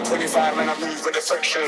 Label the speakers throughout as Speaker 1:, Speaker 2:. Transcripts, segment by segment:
Speaker 1: 25 and I move with affection.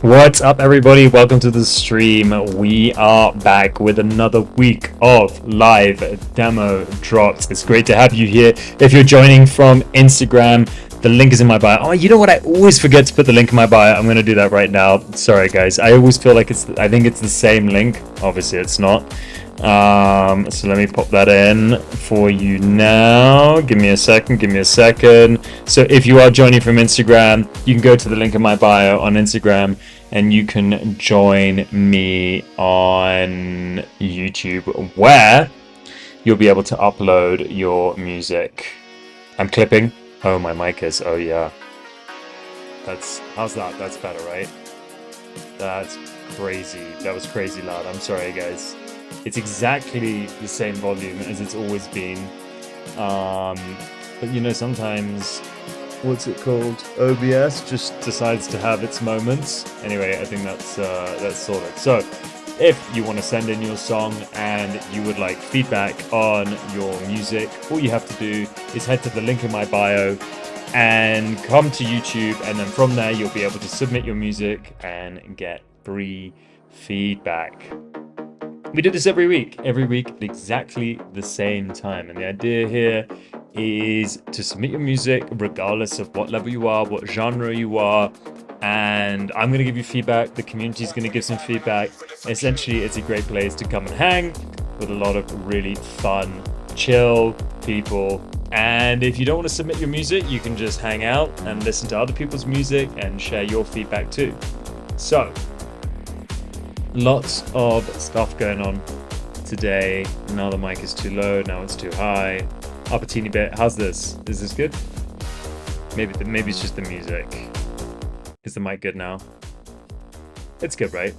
Speaker 2: What's up, everybody? Welcome to the stream. We are back with another week of live demo drops. It's great to have you here. If you're joining from Instagram, the link is in my bio. Oh, you know what? I always forget to put the link in my bio. I'm going to do that right now. Sorry, guys. I always feel like I think it's the same link. Obviously, it's not. So let me pop that in for you now. Give me a second. So if you are joining from Instagram, you can go to the link in my bio on Instagram and you can join me on YouTube, where you'll be able to upload your music. I'm clipping. Oh, my mic is. Oh, yeah. How's that? That's better, right? That's crazy. That was crazy loud. I'm sorry, guys. It's exactly the same volume as it's always been. But you know, sometimes, what's it called? OBS just decides to have its moments. Anyway, I think that's sorted. So, if you want to send in your song and you would like feedback on your music, all you have to do is head to the link in my bio and come to YouTube, and then from there you'll be able to submit your music and get free feedback. We do this every week at exactly the same time, and the idea here is to submit your music regardless of what level you are, what genre you are, and I'm going to give you feedback, the community is going to give some feedback. Essentially, it's a great place to come and hang with a lot of really fun, chill people. And if you don't want to submit your music, you can just hang out and listen to other people's music and share your feedback too. So, lots of stuff going on today. Now the mic is too low, now it's too high. Up a teeny bit. How's this? Is this good? Maybe it's just the music. Is the mic good now? It's good, right?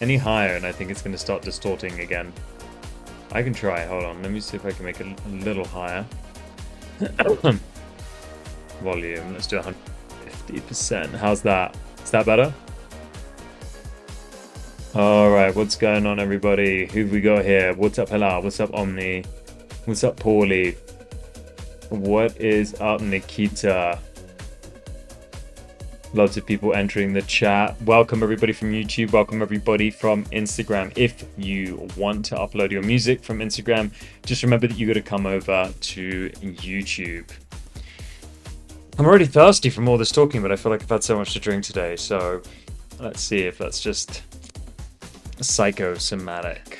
Speaker 2: Any higher and I think it's going to start distorting again. I can try. Hold on. Let me see if I can make it a little higher. Volume. Let's do 150%. How's that? Is that better? Alright, what's going on, everybody? Who've we got here? What's up, Hello? What's up, Omni? What's up, Paulie? What is up, Nikita? Lots of people entering the chat. Welcome, everybody from YouTube. Welcome, everybody from Instagram. If you want to upload your music from Instagram, just remember that you got to come over to YouTube. I'm already thirsty from all this talking, but I feel like I've had so much to drink today. So let's see if that's just psychosomatic.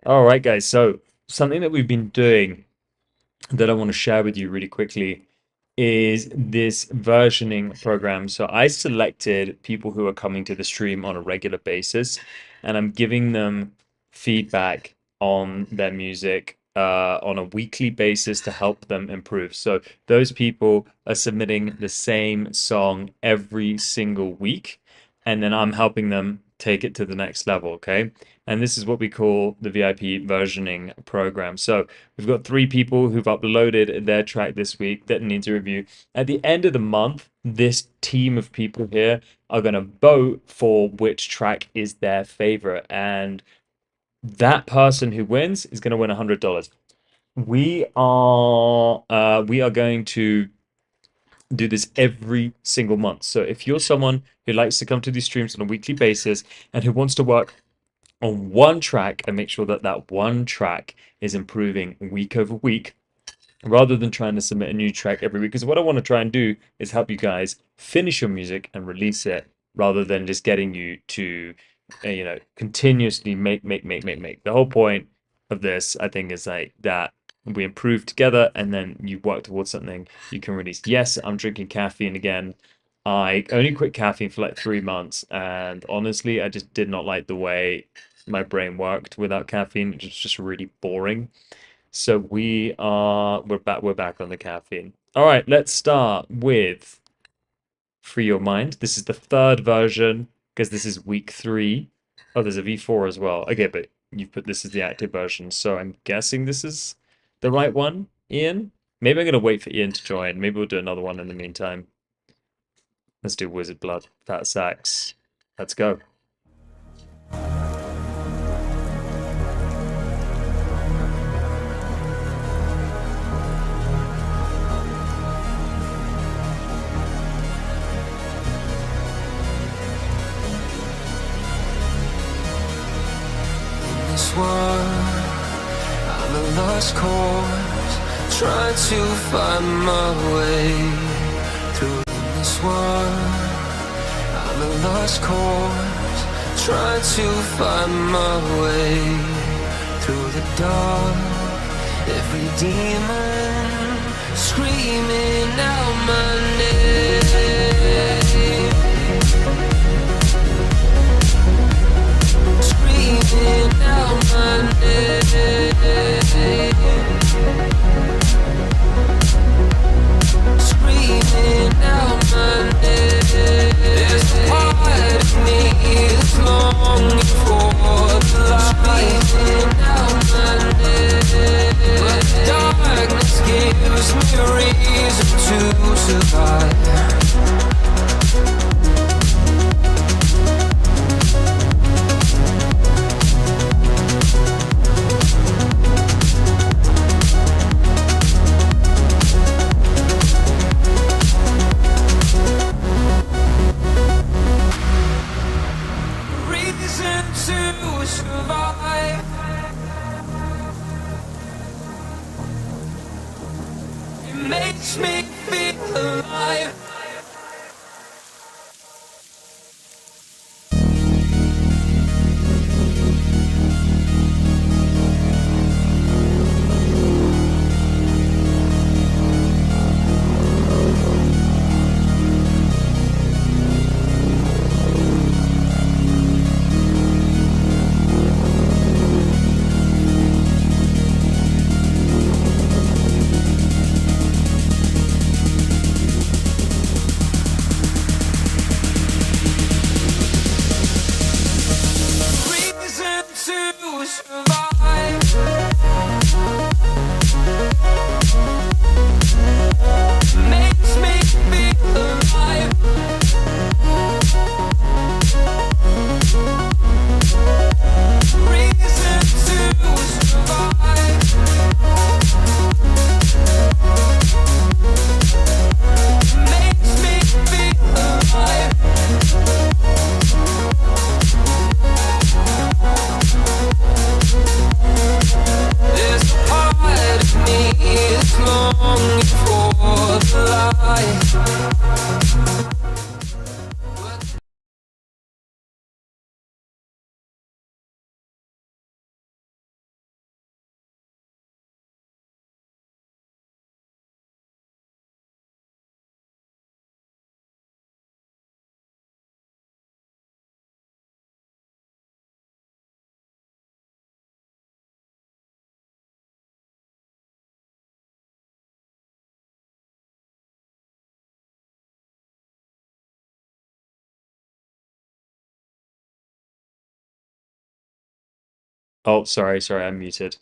Speaker 2: All right, guys. So something that we've been doing that I want to share with you really quickly is this versioning program. So I selected people who are coming to the stream on a regular basis, and I'm giving them feedback on their music on a weekly basis to help them improve. So those people are submitting the same song every single week, and then I'm helping them take it to the next level, okay? And this is what we call the VIP versioning program. So we've got 3 people who've uploaded their track this week that needs a review. At the end of the month, this team of people here are going to vote for which track is their favorite. And that person who wins is going to win $100. We are going to do this every single month. So if you're someone who likes to come to these streams on a weekly basis and who wants to work on one track and make sure that that one track is improving week over week, rather than trying to submit a new track every week, because what I want to try and do is help you guys finish your music and release it, rather than just getting you to continuously make. The whole point of this, I think, is like that we improve together and then you work towards something you can release. Yes, I'm drinking caffeine again. I only quit caffeine for like 3 months, and honestly, I just did not like the way my brain worked without caffeine. It was just really boring. So we're back on the caffeine. All right, let's start with Free Your Mind. This is the 3rd version because this is week 3. Oh, there's a V4 as well. Okay, but you've put this as the active version, so I'm guessing this is the right one, Ian? Maybe I'm gonna wait for Ian to join. Maybe we'll do another one in the meantime. Let's do Wizard Blood, Fat Sax. Let's go.
Speaker 3: This world, I'm a lost cause, trying to find my way through this world. I'm a lost cause, trying to find my way through the dark. Every demon screaming out my name. Screaming out my name. Screaming out my name. There's a part of me that's longing for the light. Screaming out my name. But the darkness gives me a reason to survive. Makes me feel alive.
Speaker 2: Oh, sorry, I'm muted.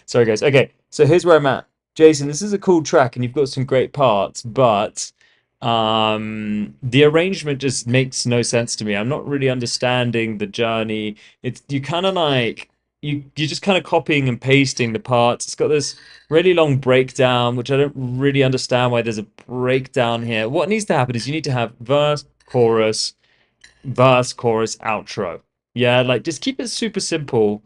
Speaker 2: Sorry, guys. Okay, so here's where I'm at. Jason, this is a cool track and you've got some great parts, but the arrangement just makes no sense to me. I'm not really understanding the journey. It's you kind of like you're just kind of copying and pasting the parts. It's got this really long breakdown, which I don't really understand why there's a breakdown here. What needs to happen is you need to have verse, chorus, outro. Yeah, like just keep it super simple.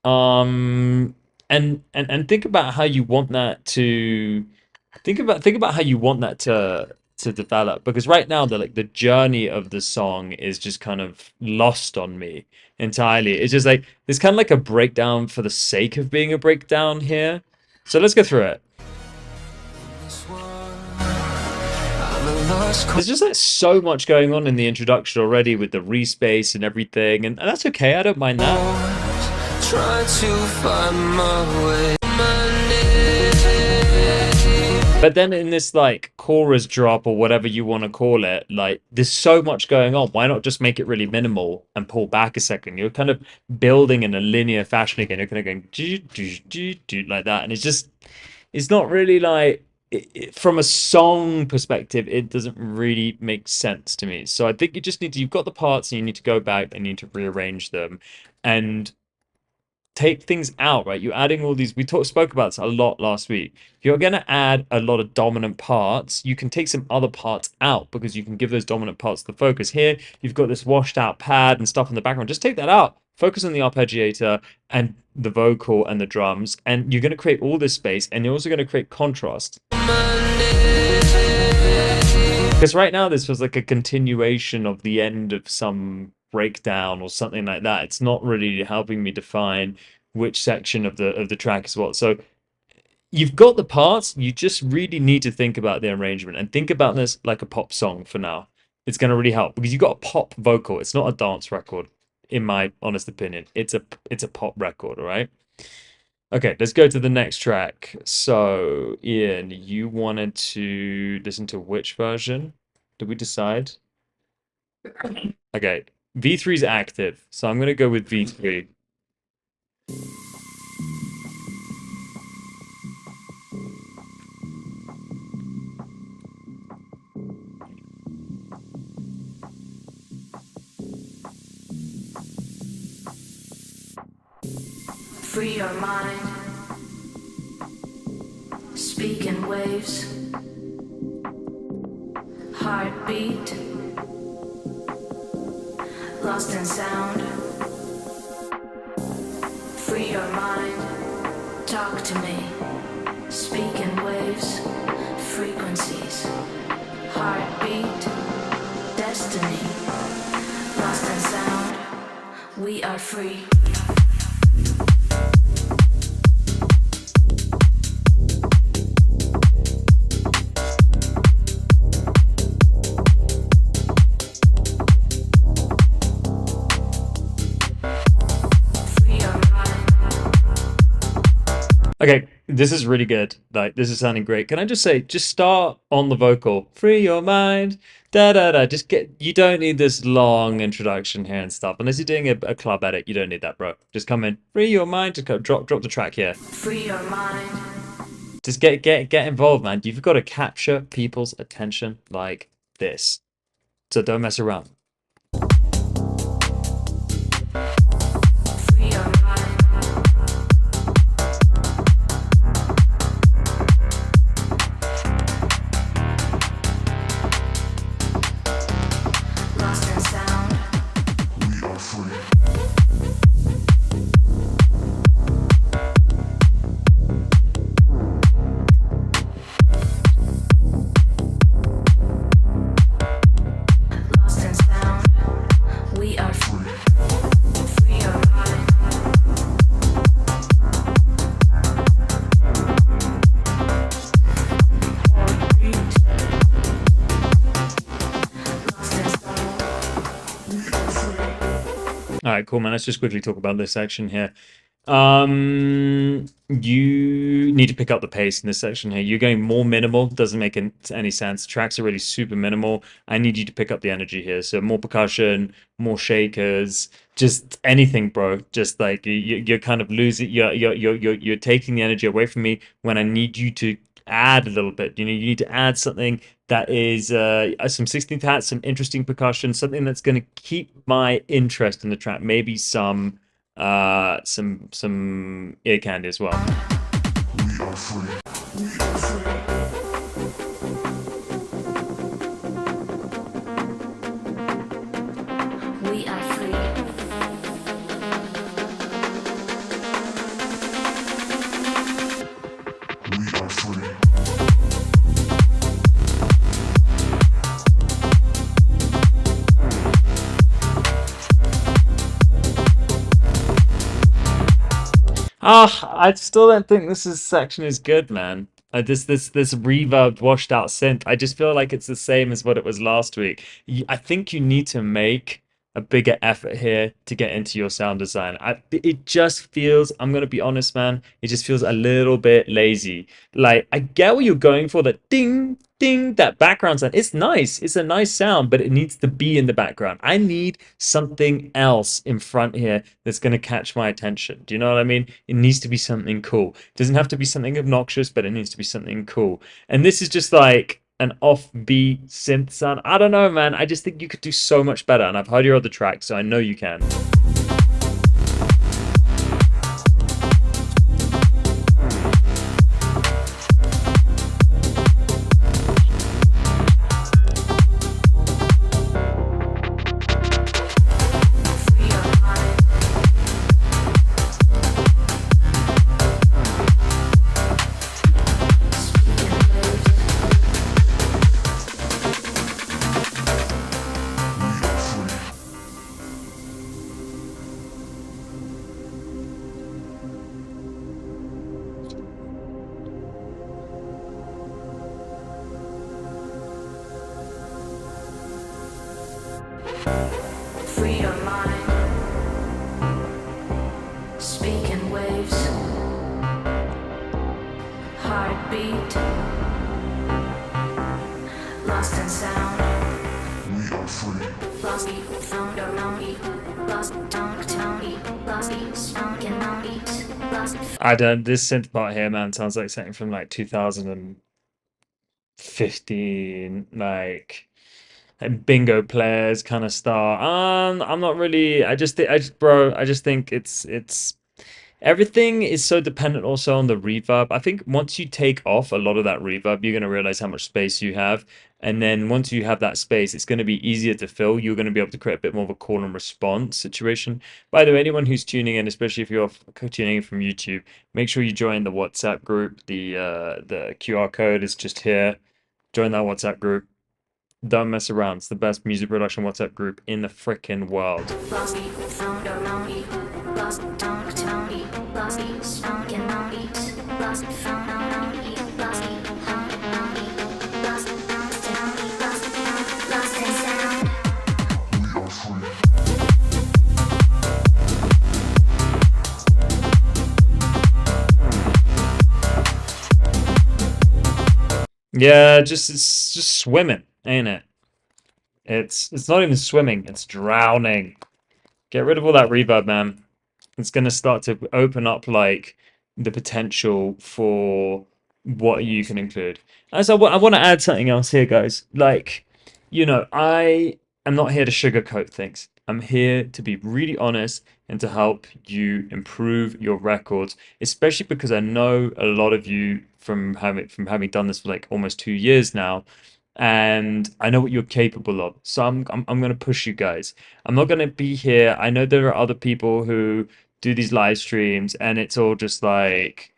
Speaker 2: And think about how you want that to think about how you want that to develop, because right now the journey of the song is just kind of lost on me entirely. It's just like there's kind of like a breakdown for the sake of being a breakdown here. So let's go through it. There's just like so much going on in the introduction already with the respace and everything, and that's okay. I don't mind that.
Speaker 3: Try to find my way.
Speaker 2: But then in this like chorus drop or whatever you want to call it, like there's so much going on. Why not just make it really minimal and pull back a second? You're kind of building in a linear fashion again. You're kind of going like that, and it's just it's not really like from a song perspective, it doesn't really make sense to me. So I think you just need to, you've got the parts and you need to go back and you need to rearrange them and take things out, right? You're adding all these, spoke about this a lot last week. If you're going to add a lot of dominant parts, you can take some other parts out because you can give those dominant parts the focus. Here, you've got this washed out pad and stuff in the background. Just take that out. Focus on the arpeggiator and the vocal and the drums, and you're going to create all this space, and you're also going to create contrast. Because right now, this was like a continuation of the end of some breakdown or something like that. It's not really helping me define which section of the track is what. So you've got the parts, you just really need to think about the arrangement and think about this like a pop song for now. It's going to really help because you've got a pop vocal. It's not a dance record, in my honest opinion. It's a pop record, all right? Okay, let's go to the next track. So, Ian, you wanted to listen to which version? Did we decide? Okay, V3 is active, so I'm gonna go with V3.
Speaker 4: Free your mind, speak in waves, heartbeat, lost in sound. Free your mind, talk to me, speak in waves, frequencies, heartbeat, destiny, lost in sound. We are free.
Speaker 2: Okay, this is really good. Like, this is sounding great. Can I just say, just start on the vocal. Free your mind. Da da da. You don't need this long introduction here and stuff. Unless you're doing a club edit, you don't need that, bro. Just come in. Free your mind. Just drop the track here.
Speaker 4: Free your mind.
Speaker 2: Just get involved, man. You've got to capture people's attention like this. So don't mess around.
Speaker 4: Free your mind. Lost in sound.
Speaker 1: We are free.
Speaker 4: Lost in sound. We are free. Free your mind. Heartbeat. Lost in sound.
Speaker 1: We are free.
Speaker 2: All right, cool, man. Let's just quickly talk about this section here. You need to pick up the pace in this section here. You're going more minimal, doesn't make any sense. Tracks are really super minimal. I need you to pick up the energy here. So more percussion, more shakers, just anything, bro. Just like you're kind of losing. You're taking the energy away from me when I need you to add a little bit. You know, you need to add something that is some 16th hats, some interesting percussion, something that's going to keep my interest in the track. Maybe some ear candy as well.
Speaker 1: We are free. We are free.
Speaker 4: We are free.
Speaker 1: We are free.
Speaker 2: I still don't think this section is good, man. This reverb washed out synth. I just feel like it's the same as what it was last week. I think you need to make a bigger effort here to get into your sound design. It just feels, I'm gonna be honest, man, it just feels a little bit lazy. Like, I get what you're going for, that ding, ding, that background sound. It's nice, it's a nice sound, but it needs to be in the background. I need something else in front here that's gonna catch my attention. Do you know what I mean? It needs to be something cool. It doesn't have to be something obnoxious, but it needs to be something cool. And this is just like an offbeat synth sound. I don't know, man. I just think you could do so much better. And I've heard your other tracks, so I know you can.
Speaker 4: Free your mind. Speak in waves. Heartbeat. Lost in sound.
Speaker 1: We are free.
Speaker 4: Lost beat. Found around beat. Lost tongue. Lost beat. Sound in on beat. Lost.
Speaker 2: I don't. This synth part here, man, sounds like something from like 2015, like bingo players kind of style. I'm not really. Bro, I just think it's everything is so dependent also on the reverb. I think once you take off a lot of that reverb, you're going to realize how much space you have. And then once you have that space, it's going to be easier to fill. You're going to be able to create a bit more of a call and response situation. By the way, anyone who's tuning in, especially if you're tuning in from YouTube, make sure you join the WhatsApp group. The QR code is just here. Join that WhatsApp group. Don't mess around. It's the best music production WhatsApp group in the frickin' world.
Speaker 4: Lost beat. Found around beat. Lost tongue. Lost beat. Sound in on beat. Lost found around beat. Lost beat. Found around beat. Lost found down beat. Lost in sound.
Speaker 1: We are free.
Speaker 2: Yeah, it's just swimming, ain't it? It's not even swimming, it's drowning. Get rid of all that reverb, man. It's gonna start to open up like the potential for what you can include. As I want to add something else here, guys. Like, I am not here to sugarcoat things. I'm here to be really honest and to help you improve your records, especially because I know a lot of you from having done this for like almost 2 years now, and I know what you're capable of. So I'm gonna push you guys. I'm not gonna be here. I know there are other people who do these live streams, and it's all just like,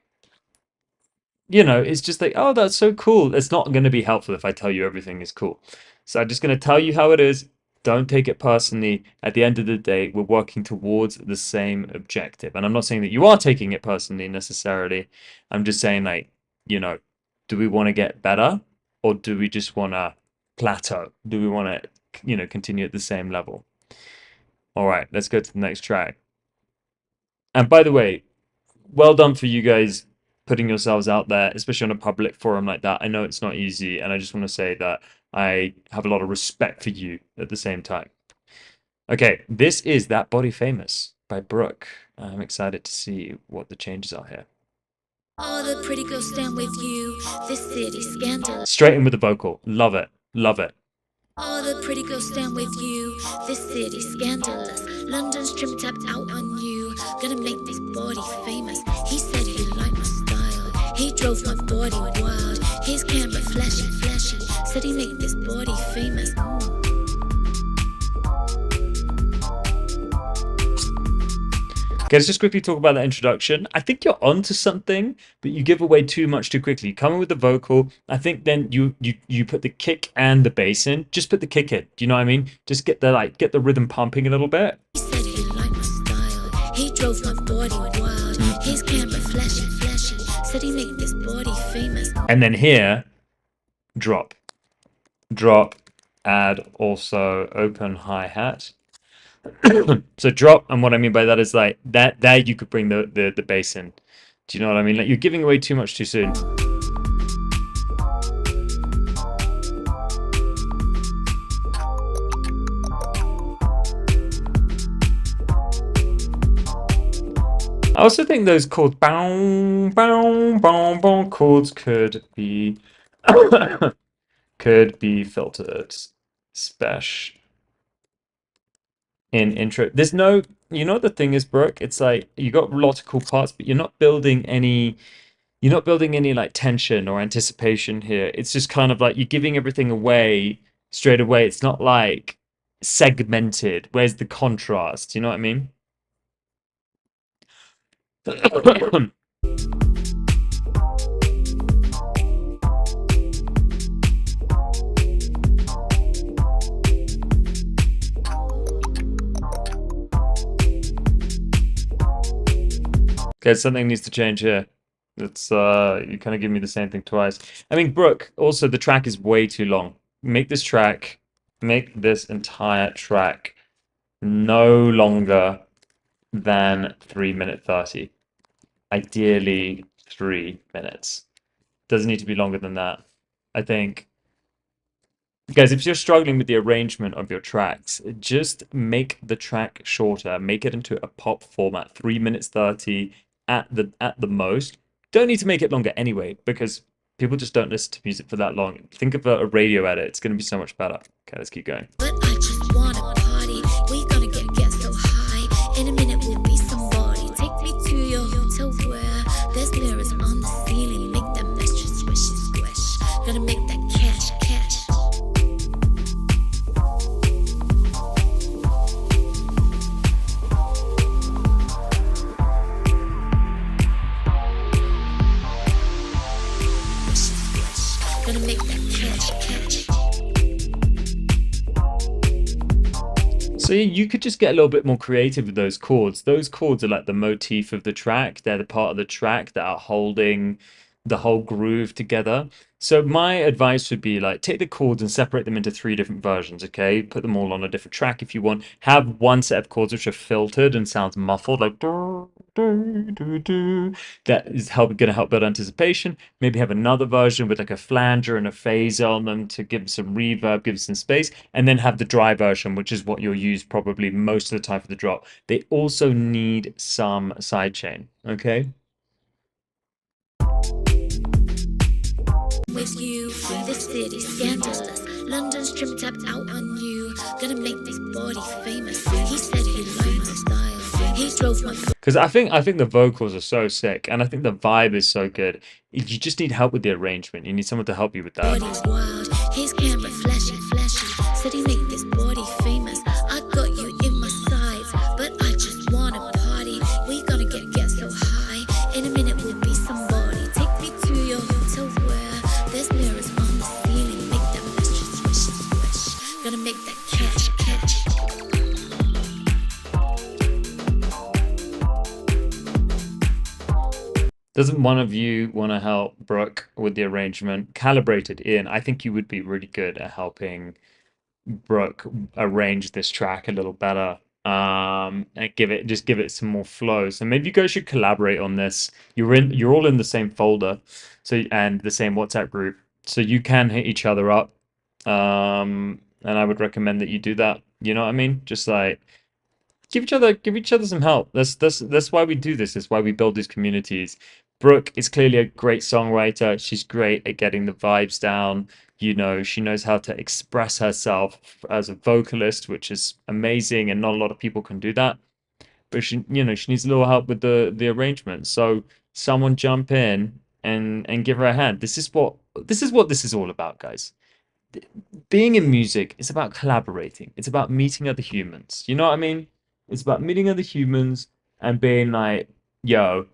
Speaker 2: it's just like, oh, that's so cool. It's not going to be helpful if I tell you everything is cool. So I'm just going to tell you how it is. Don't take it personally. At the end of the day, we're working towards the same objective. And I'm not saying that you are taking it personally necessarily. I'm just saying, like, do we want to get better, or do we just want to plateau? Do we want to, continue at the same level? All right, let's go to the next track. And by the way, well done for you guys putting yourselves out there, especially on a public forum like that. I know it's not easy, and I just want to say that I have a lot of respect for you at the same time. Okay, this is That Body Famous by Brooke. I'm excited to see what the changes are here.
Speaker 5: All the pretty girls stand with you. This city scandalous.
Speaker 2: Straight in with the vocal. Love it. Love it.
Speaker 5: All the pretty girls stand with you. This city scandalous. London's trim tapped out on you. Gonna make this body famous. He said he liked my style. He drove my body wild. His camera flashy, flashy. Said he make this body famous.
Speaker 2: Okay, let's just quickly talk about that introduction. I think you're onto something, but you give away too much too quickly. You come in with the vocal. I think then you put the kick and the bass in. Just put the kick in. Do you know what I mean? Just get the rhythm pumping a little bit.
Speaker 5: He said he liked my style. He drove my body wild. His camera flashy, flashy. Said he make this body famous.
Speaker 2: And then here, drop, add also open hi-hat. So drop, and what I mean by that is like that there you could bring the bass in. Do you know what I mean? Like you're giving away too much too soon. I also think those chords, bow, bow, bow, bow, chords could be filtered, special in intro. There's no, you know, the thing is, Brooke, it's like you got lots of cool parts, but you're not building any like tension or anticipation here. It's just kind of like you're giving everything away straight away. It's not like segmented. Where's the contrast? You know what I mean? Okay, something needs to change here. It's you kind of give me the same thing twice. I mean, Brooke, also the track is way too long. Make this entire track no longer than 3 minute 30. Ideally 3 minutes. Doesn't need to be longer than that. I think, guys, if you're struggling with the arrangement of your tracks, just make the track shorter. Make it into a pop format, 3 minutes 30 at the most. Don't need to make it longer anyway, because people just don't listen to music for that long. Think of a radio edit. It's going to be so much better. Okay, let's keep going.
Speaker 5: But I just wanna party. We gonna get so high. In a minute we'll be somebody. Take me to your hotel where there's mirrors on the ceiling. Make that mess just swish and squish. Gonna make that cash, cash. Swish and squish. Gonna make that cash, cash.
Speaker 2: So you could just get a little bit more creative with those chords. Those chords are like the motif of the track. They're the part of the track that are holding the whole groove together. So my advice would be like take the chords and separate them into 3 different versions, okay? Put them all on a different track if you want. Have one set of chords which are filtered and sounds muffled, like do, do, do, do. That is gonna help build anticipation. Maybe have another version with like a flanger and a phaser on them to give some reverb, give some space, and then have the dry version, which is what you'll use probably most of the time for the drop. They also need some sidechain, okay?
Speaker 5: With you, this city scandalous. London's trim tapped out on you. Gonna make this body famous. He said he liked my style. He drove my
Speaker 2: Because I think the vocals are so sick, and I think the vibe is so good. You just need help with the arrangement. You need someone to help you with that.
Speaker 5: body's wild. His camera flashy, flashy. Said he make this body famous. I got you in my sights, but I just wanna party. We gonna get so high. In a minute we'll be somebody. Take me to your hotel where there's mirrors on the ceiling. Make that mess just swish and squish. Gonna make that cash, cash.
Speaker 2: Doesn't one of you want to help Brooke with the arrangement? Calibrate it in. I think you would be really good at helping Brooke arrange this track a little better. And give it some more flow. So maybe you guys should collaborate on this. You're all in the same folder, so and the same WhatsApp group, so you can hit each other up. And I would recommend that you do that. You know what I mean? Just like give each other some help. That's why we do this. That's why we build these communities. Brooke is clearly a great songwriter. She's great at getting the vibes down. You know, she knows how to express herself as a vocalist, which is amazing, and not a lot of people can do that. But she needs a little help with the arrangement. So someone jump in and give her a hand. This is all about, guys. Being in music is about collaborating. It's about meeting other humans. You know what I mean? It's about meeting other humans and being like, yo,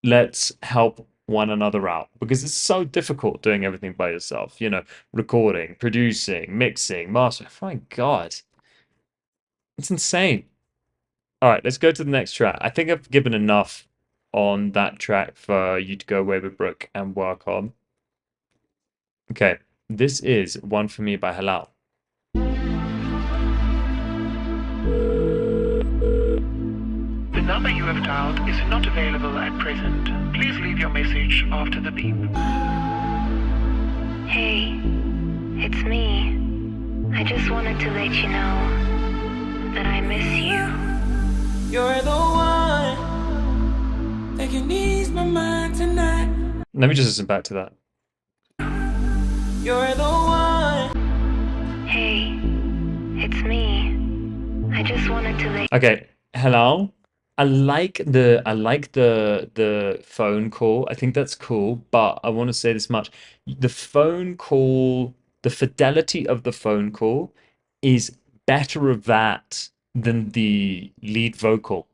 Speaker 2: let's help one another out, because it's so difficult doing everything by yourself, recording, producing, mixing, mastering. My God, it's insane. All right, let's go to the next track. I think I've given enough on that track for you to go away with Brooke and work on. Okay, this is One For Me by Halal.
Speaker 6: The number you have dialed is not available at present. Please leave your message after the beep.
Speaker 4: Hey, it's me. I just wanted to let you know that I miss you.
Speaker 3: You're the one that can ease my mind tonight.
Speaker 2: Let me just listen back to that.
Speaker 3: You're the one.
Speaker 4: Hey, it's me. I just wanted to let
Speaker 2: Okay, hello. I like the phone call. I think that's cool, but I want to say this much. The phone call, the fidelity of the phone call is better of that than the lead vocal.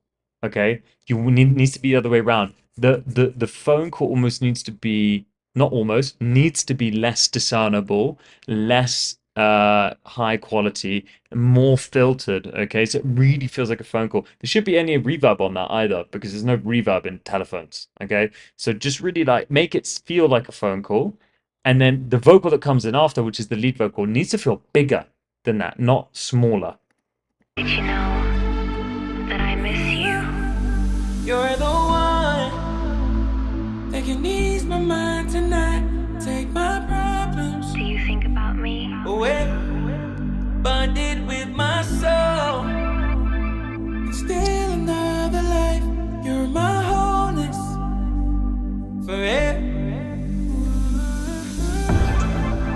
Speaker 2: Okay? Needs to be the other way around. The phone call almost needs to be, not almost, needs to be less discernible, less high quality, more filtered. Okay, so it really feels like a phone call. There should be any reverb on that either, because there's no reverb in telephones. Okay, so just really like make it feel like a phone call, and then the vocal that comes in after, which is the lead vocal, needs to feel bigger than that, not smaller.
Speaker 4: you know that I miss you.
Speaker 3: You're the one that can ease my mind tonight. Take my problems
Speaker 4: Do you think about me?
Speaker 3: away. Bonded with my soul. It's still another life. You're my wholeness forever.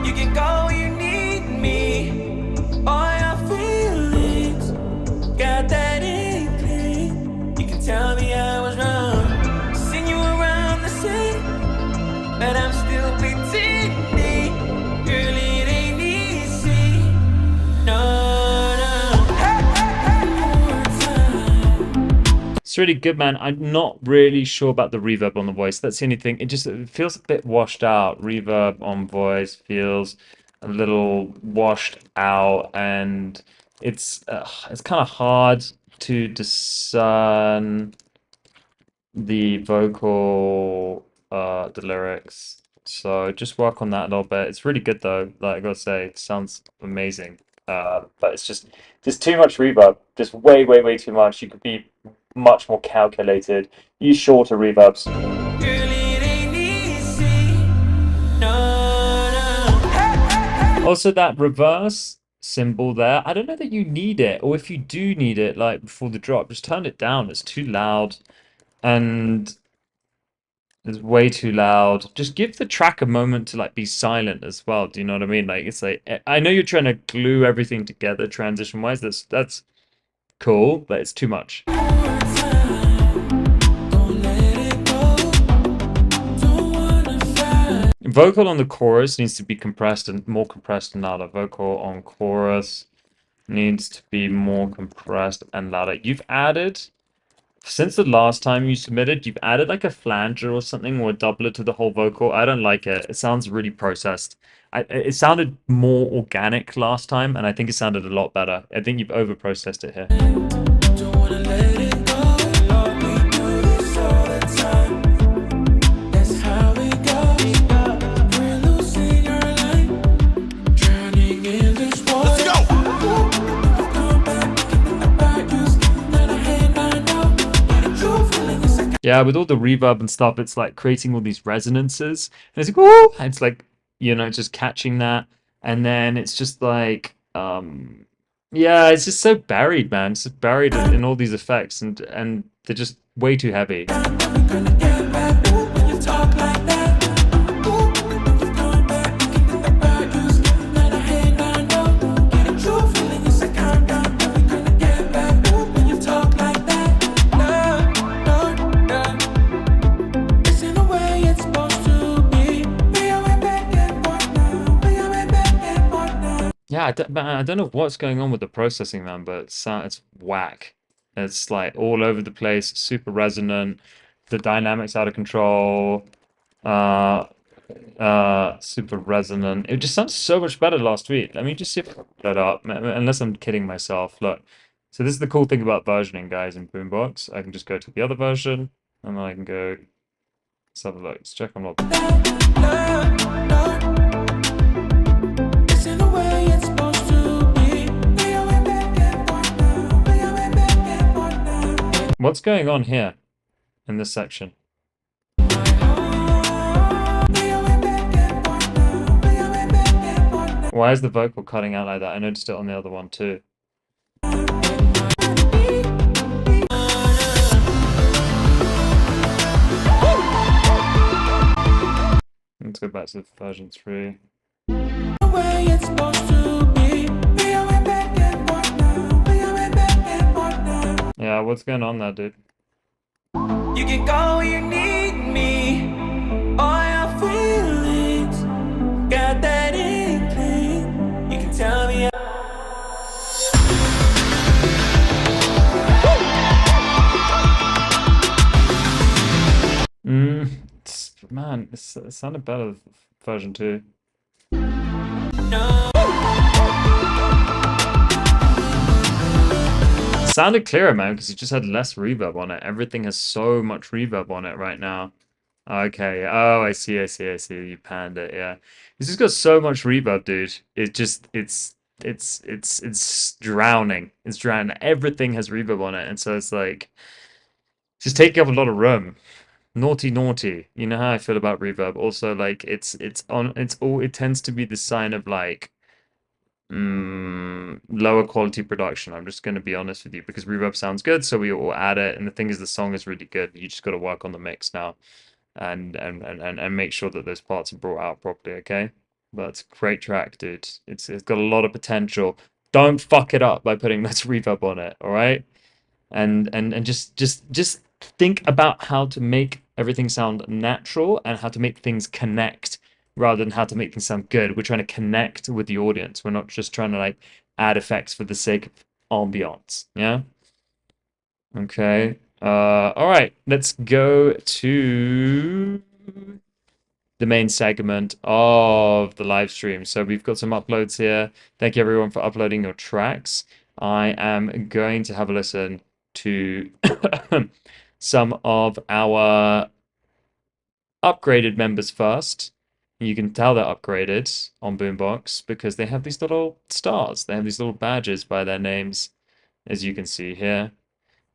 Speaker 3: You can go where you need me. All your feelings got that inkling. You can tell me I was wrong. Seen you around the city, but I'm still pretending. Girl, it ain't easy. No, no. More time.
Speaker 2: It's really good, man. I'm not really sure about the reverb on the voice. That's the only thing. It feels a bit washed out. Reverb on voice feels a little washed out, and it's kind of hard to discern the vocal, the lyrics. So just work on that a little bit. It's really good though. Like I gotta say, it sounds amazing. But it's just there's too much reverb. Just way, way, way too much. You could be much more calculated. Use shorter reverbs.
Speaker 3: Girl, it ain't easy. No, no.
Speaker 2: Also, that reverse symbol there, I don't know that you need it, or if you do need it, like before the drop, just turn it down. It's too loud, and it's way too loud. Just give the track a moment to like be silent as well. Do you know what I mean? Like it's like I know you're trying to glue everything together transition wise. That's cool, but it's too much. Vocal on the chorus needs to be compressed and more compressed and louder. Vocal on chorus needs to be more compressed and louder. You've added, since the last time you submitted, you've added like a flanger or something or a doubler to the whole vocal. I don't like it. It sounds really processed. It sounded more organic last time, and I think it sounded a lot better. I think you've over-processed it here.
Speaker 3: Don't wanna let it go. Lord, we do this all the time. That's how it goes. We're losing our life, drowning in this water. Let's go. Come back, thinking about you, skin that I hate, I know. But a true feeling is like
Speaker 2: Yeah, with all the reverb and stuff, it's like creating all these resonances. And it's like, woo! And it's like, you know, just catching that. And then it's just like, yeah, it's just so buried, man. It's just buried in all these effects, and they're just way too heavy.
Speaker 3: I'm never gonna get back. Ooh, when you talk like that. Ooh, when you come back, thinking about you, skin that I hate, I know. Get a true feeling, it's a countdown. Never gonna get back. Ooh, when you talk like that. No, no, no. It's in the way it's supposed to be. We are way back and forth now. We are way back and forth now.
Speaker 2: Yeah, I don't know what's going on with the processing, man, but it's whack. It's like all over the place, super resonant, the dynamics out of control, super resonant. It just sounds so much better last week. Let me just see if I can put that up, unless I'm kidding myself. Look, so this is the cool thing about versioning, guys, in Boombox. I can just go to the other version, and then I can go, let's have a look, let's check on what.
Speaker 3: It's in the way it's supposed to be. We are way back and forth now. We are way back and forth now.
Speaker 2: What's going on here in this section? Why is the vocal cutting out like that? I noticed it on the other one too. Let's go back to version 3. Yeah, what's going on there, dude?
Speaker 3: You can go where you need me. All your feelings got that inkling. You can tell me.
Speaker 2: Man, it sounded better with version 2. Sounded clearer, man, because you just had less reverb on it. Everything has so much reverb on it right now. Okay. Oh, I see. You panned it. Yeah. It's just got so much reverb, dude. It's drowning. It's drowning. Everything has reverb on it, and so it's like just taking up a lot of room. Naughty. You know how I feel about reverb. Also, like it tends to be the sign of like lower quality production. I'm just going to be honest with you, because reverb sounds good, so we all add it. And the thing is, the song is really good. You just got to work on the mix now, and make sure that those parts are brought out properly. Okay, but it's a great track, dude. It's got a lot of potential. Don't fuck it up by putting less reverb on it. All right, and just think about how to make everything sound natural and how to make things connect rather than how to make things sound good. We're trying to connect with the audience. We're not just trying to like add effects for the sake of ambiance. Yeah. Okay. All right. Let's go to the main segment of the live stream. So we've got some uploads here. Thank you everyone for uploading your tracks. I am going to have a listen to some of our upgraded members first. You can tell they're upgraded on Boombox because they have these little stars. They have these little badges by their names, as you can see here.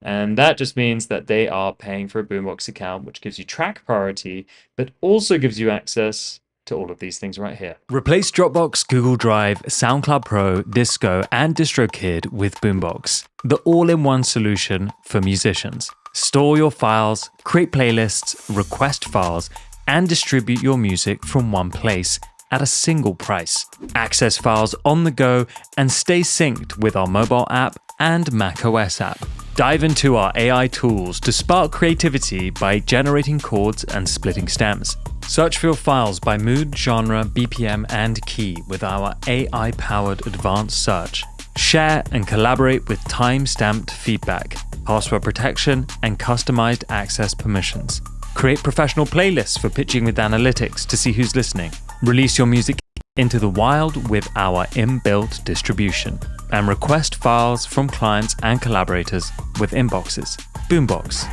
Speaker 2: And that just means that they are paying for a Boombox account, which gives you track priority, but also gives you access to all of these things right here.
Speaker 7: Replace Dropbox, Google Drive, SoundCloud Pro, Disco, and DistroKid with Boombox, the all-in-one solution for musicians. Store your files, create playlists, request files, and distribute your music from one place at a single price. Access files on the go and stay synced with our mobile app and macOS app. Dive into our AI tools to spark creativity by generating chords and splitting stems. Search for your files by mood, genre, BPM, and key with our AI-powered advanced search. Share and collaborate with time-stamped feedback, password protection, and customized access permissions. Create professional playlists for pitching with analytics to see who's listening. Release your music into the wild with our inbuilt distribution. And request files from clients and collaborators with inboxes. Boombox,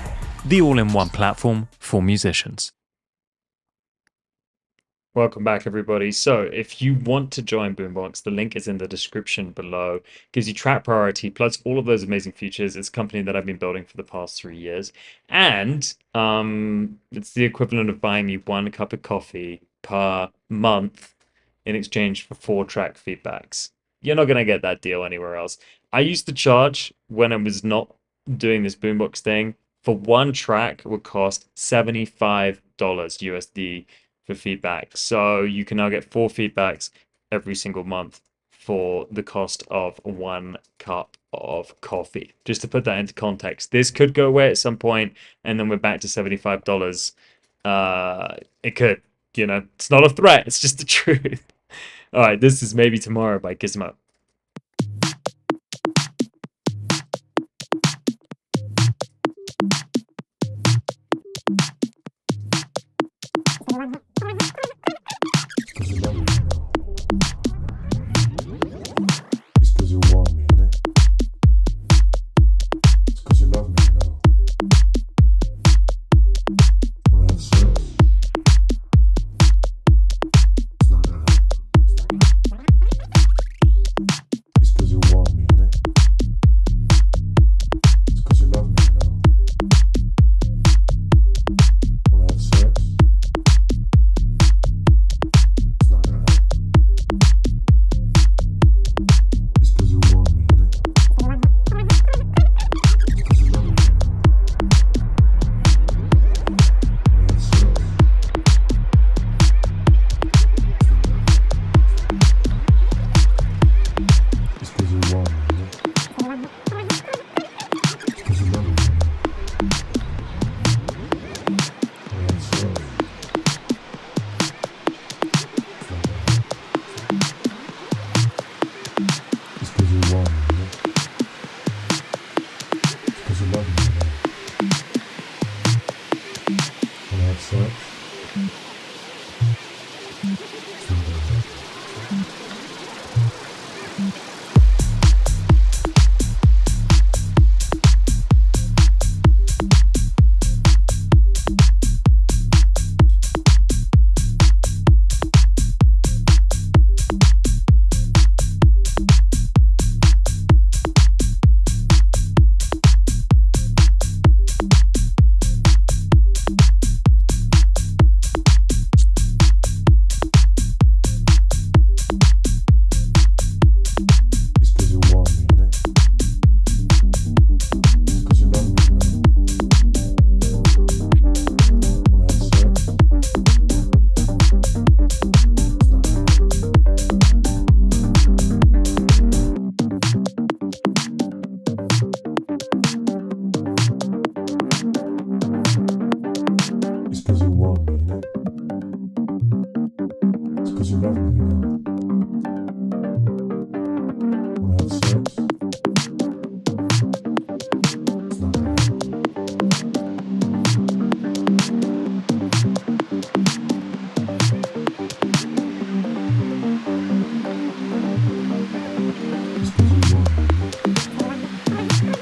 Speaker 7: the all-in-one platform for musicians.
Speaker 2: Welcome back, everybody. So if you want to join Boombox, the link is in the description below. Gives you track priority, plus all of those amazing features. It's a company that I've been building for the past 3 years. And it's the equivalent of buying me 1 cup of coffee per month in exchange for 4 track feedbacks. You're not going to get that deal anywhere else. I used to charge, when I was not doing this Boombox thing, for 1 track would cost $75 USD for feedback. So you can now get 4 feedbacks every single month for the cost of 1 cup of coffee. Just to put that into context, this could go away at some point and then we're back to $75. It could, you know, it's not a threat, it's just the truth. All right, this is Maybe Tomorrow by Gizmo.
Speaker 1: It's 'cause you want me, innit? It's 'cause you love me, you know. Well, that's it. It's not gonna happen. 'cause you love me, you know. Wanna have sex? It's not gonna happen. It's 'cause you want me. It's 'cause you love me, you know. Wanna have sex? It's 'cause you want me, you know. It's 'cause you love me, you know. Wanna have sex? It's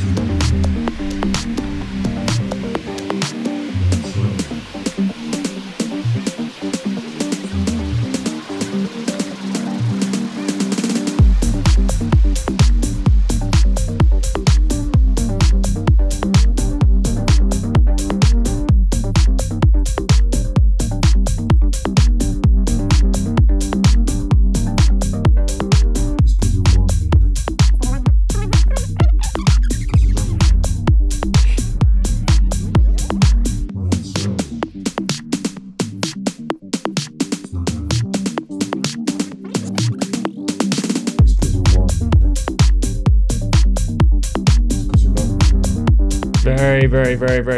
Speaker 1: not gonna happen. It's 'cause you want me, you know. It's 'cause you love me, you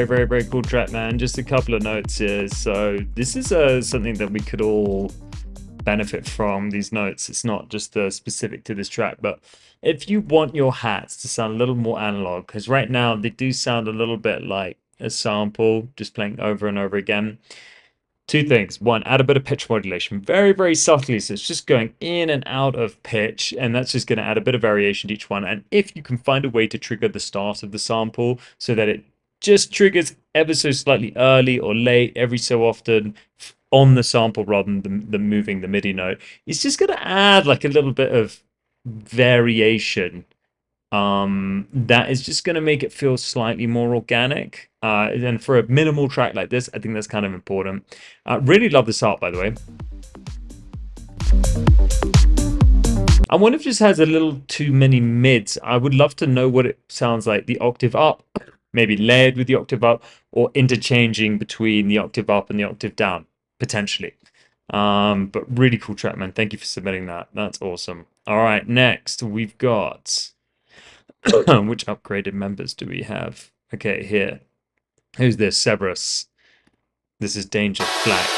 Speaker 1: know.
Speaker 2: Very cool track, man. Just a couple of notes here. So this is something that we could all benefit from, these notes. It's not just specific to this track, but if you want your hats to sound a little more analog, because right now they do sound a little bit like a sample just playing over and over again. Two things. One, add a bit of pitch modulation, very subtly. So it's just going in and out of pitch, and that's just going to add a bit of variation to each one. And if you can find a way to trigger the start of the sample so that it just triggers ever so slightly early or late every so often on the sample rather than moving the MIDI note, it's just going to add like a little bit of variation. That is just going to make it feel slightly more organic. And for a minimal track like this, I think that's kind of important. Really love this art, by the way. I wonder if it just has a little too many mids. I would love to know what it sounds like. The octave up, maybe layered with the octave up, or interchanging between the octave up and the octave down, potentially. But really cool track, man. Thank you for submitting that. That's awesome. All right, next we've got which upgraded members do we have? Okay, here. Who's this? Severus. This is Danger Flag.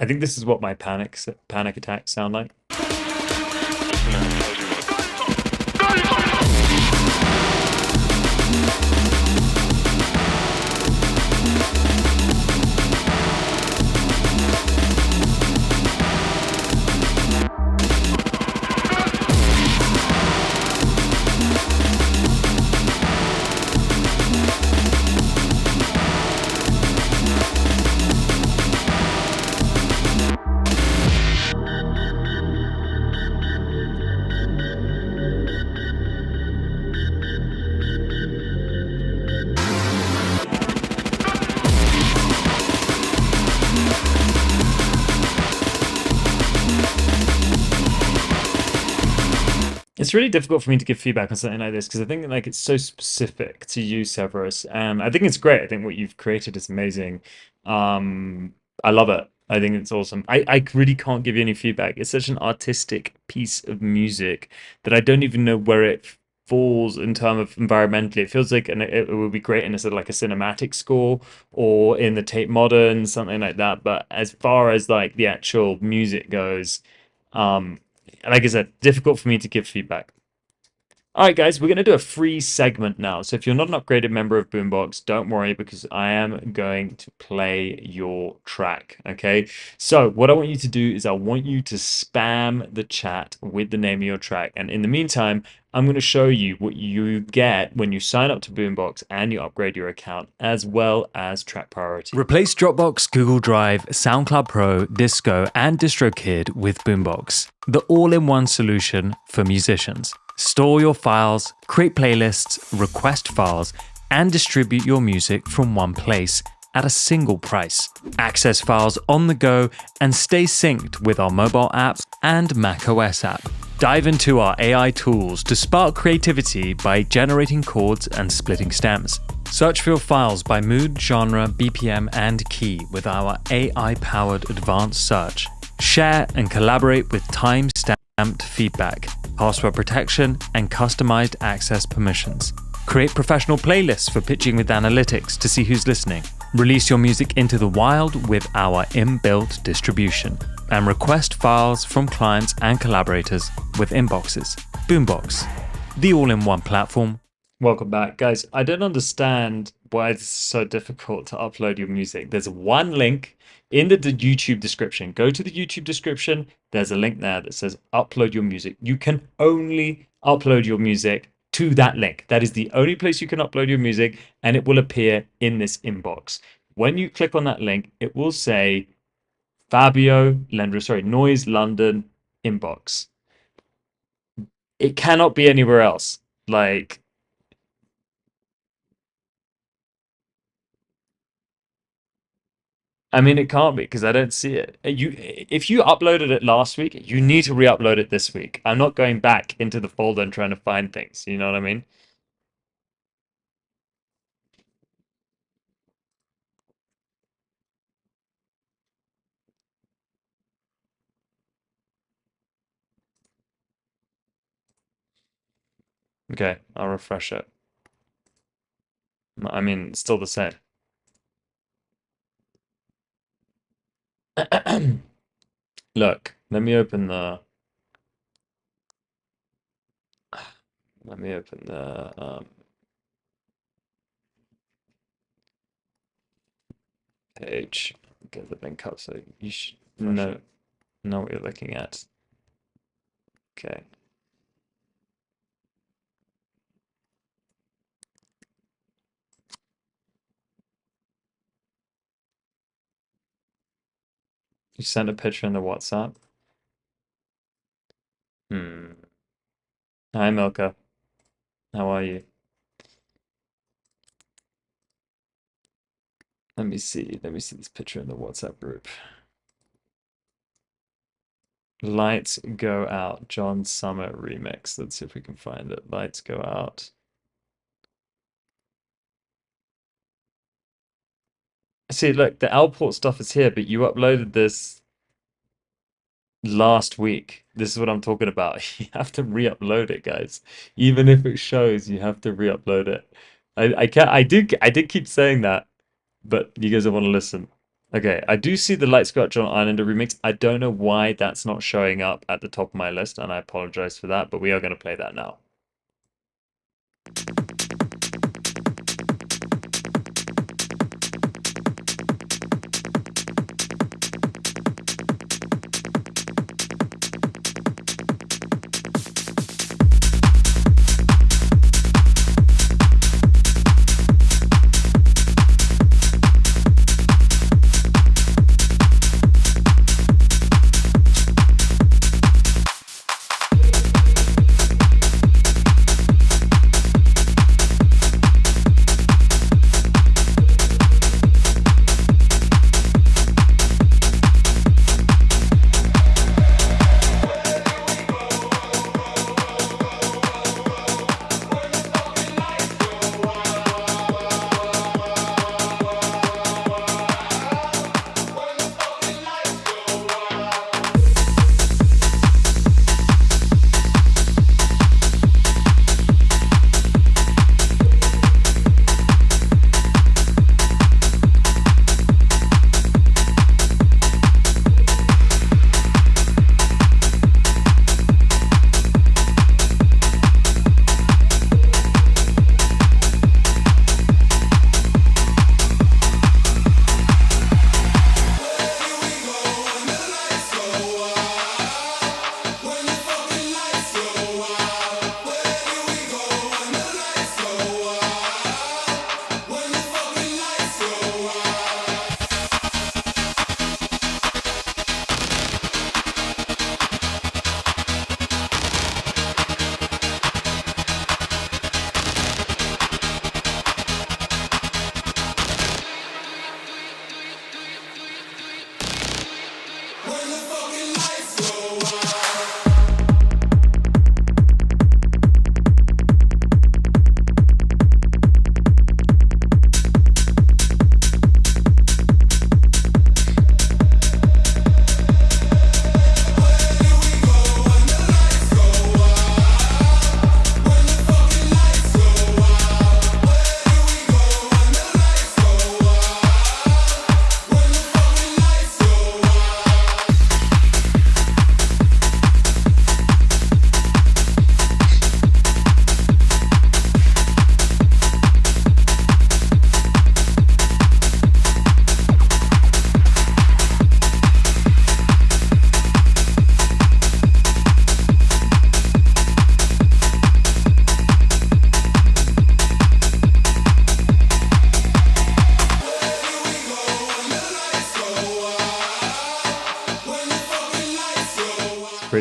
Speaker 2: I think this is what my panic attacks sound like. It's really difficult for me to give feedback on something like this because I think like it's so specific to you, Severus, and I think it's great. I think what you've created is amazing. I love it. I think it's awesome. I really can't give you any feedback. It's such an artistic piece of music that I don't even know where it falls in terms of environmentally. It feels like it would be great in a sort of like a cinematic score or in the Tate Modern, something like that. But as far as like the actual music goes, like I said, difficult for me to give feedback. All right, guys, we're going to do a free segment now. So if you're not an upgraded member of Boombox, don't worry because I am going to play your track. Okay. So what I want you to do is I want you to spam the chat with the name of your track. And in the meantime, I'm going to show you what you get when you sign up to Boombox and you upgrade your account, as well as track priority.
Speaker 7: Replace Dropbox, Google Drive, SoundCloud Pro, Disco, and DistroKid with Boombox, the all-in-one solution for musicians. Store your files, create playlists, request files, and distribute your music from one place at a single price. Access files on the go and stay synced with our mobile apps and macOS app. Dive into our AI tools to spark creativity by generating chords and splitting stems. Search for your files by mood, genre, BPM, and key with our AI-powered advanced search. Share and collaborate with time-stamped feedback, password protection, and customized access permissions. Create professional playlists for pitching with analytics to see who's listening. Release your music into the wild with our inbuilt distribution. And request files from clients and collaborators with inboxes. Boombox, the all-in-one platform.
Speaker 2: Welcome back, guys. I don't understand why it's so difficult to upload your music. There's one link in the YouTube description. Go to the YouTube description. There's a link there that says upload your music. You can only upload your music to that link. That is the only place you can upload your music, and it will appear in this inbox. When you click on that link, it will say Noise London inbox. It cannot be anywhere else. Like, I mean, it can't be because I don't see it. If you uploaded it last week, you need to re-upload it this week. I'm not going back into the folder and trying to find things. You know what I mean? Okay, I'll refresh it. I mean, it's still the same. Look, let me open the page. Get the link up so you should know what you're looking at. Okay. You sent a picture in the WhatsApp. Hi, Milka. How are you? Let me see this picture in the WhatsApp group. Lights Go Out, John Summer remix. Let's see if we can find it. Lights Go Out. See, look, the Alport stuff is here, but you uploaded this last week. This is what I'm talking about. You have to re-upload it, guys. Even if it shows, you have to re-upload it. I did keep saying that, but you guys don't want to listen. Okay, I do see the Lights Go Out John Islander remix. I don't know why that's not showing up at the top of my list, and I apologize for that, but we are going to play that now.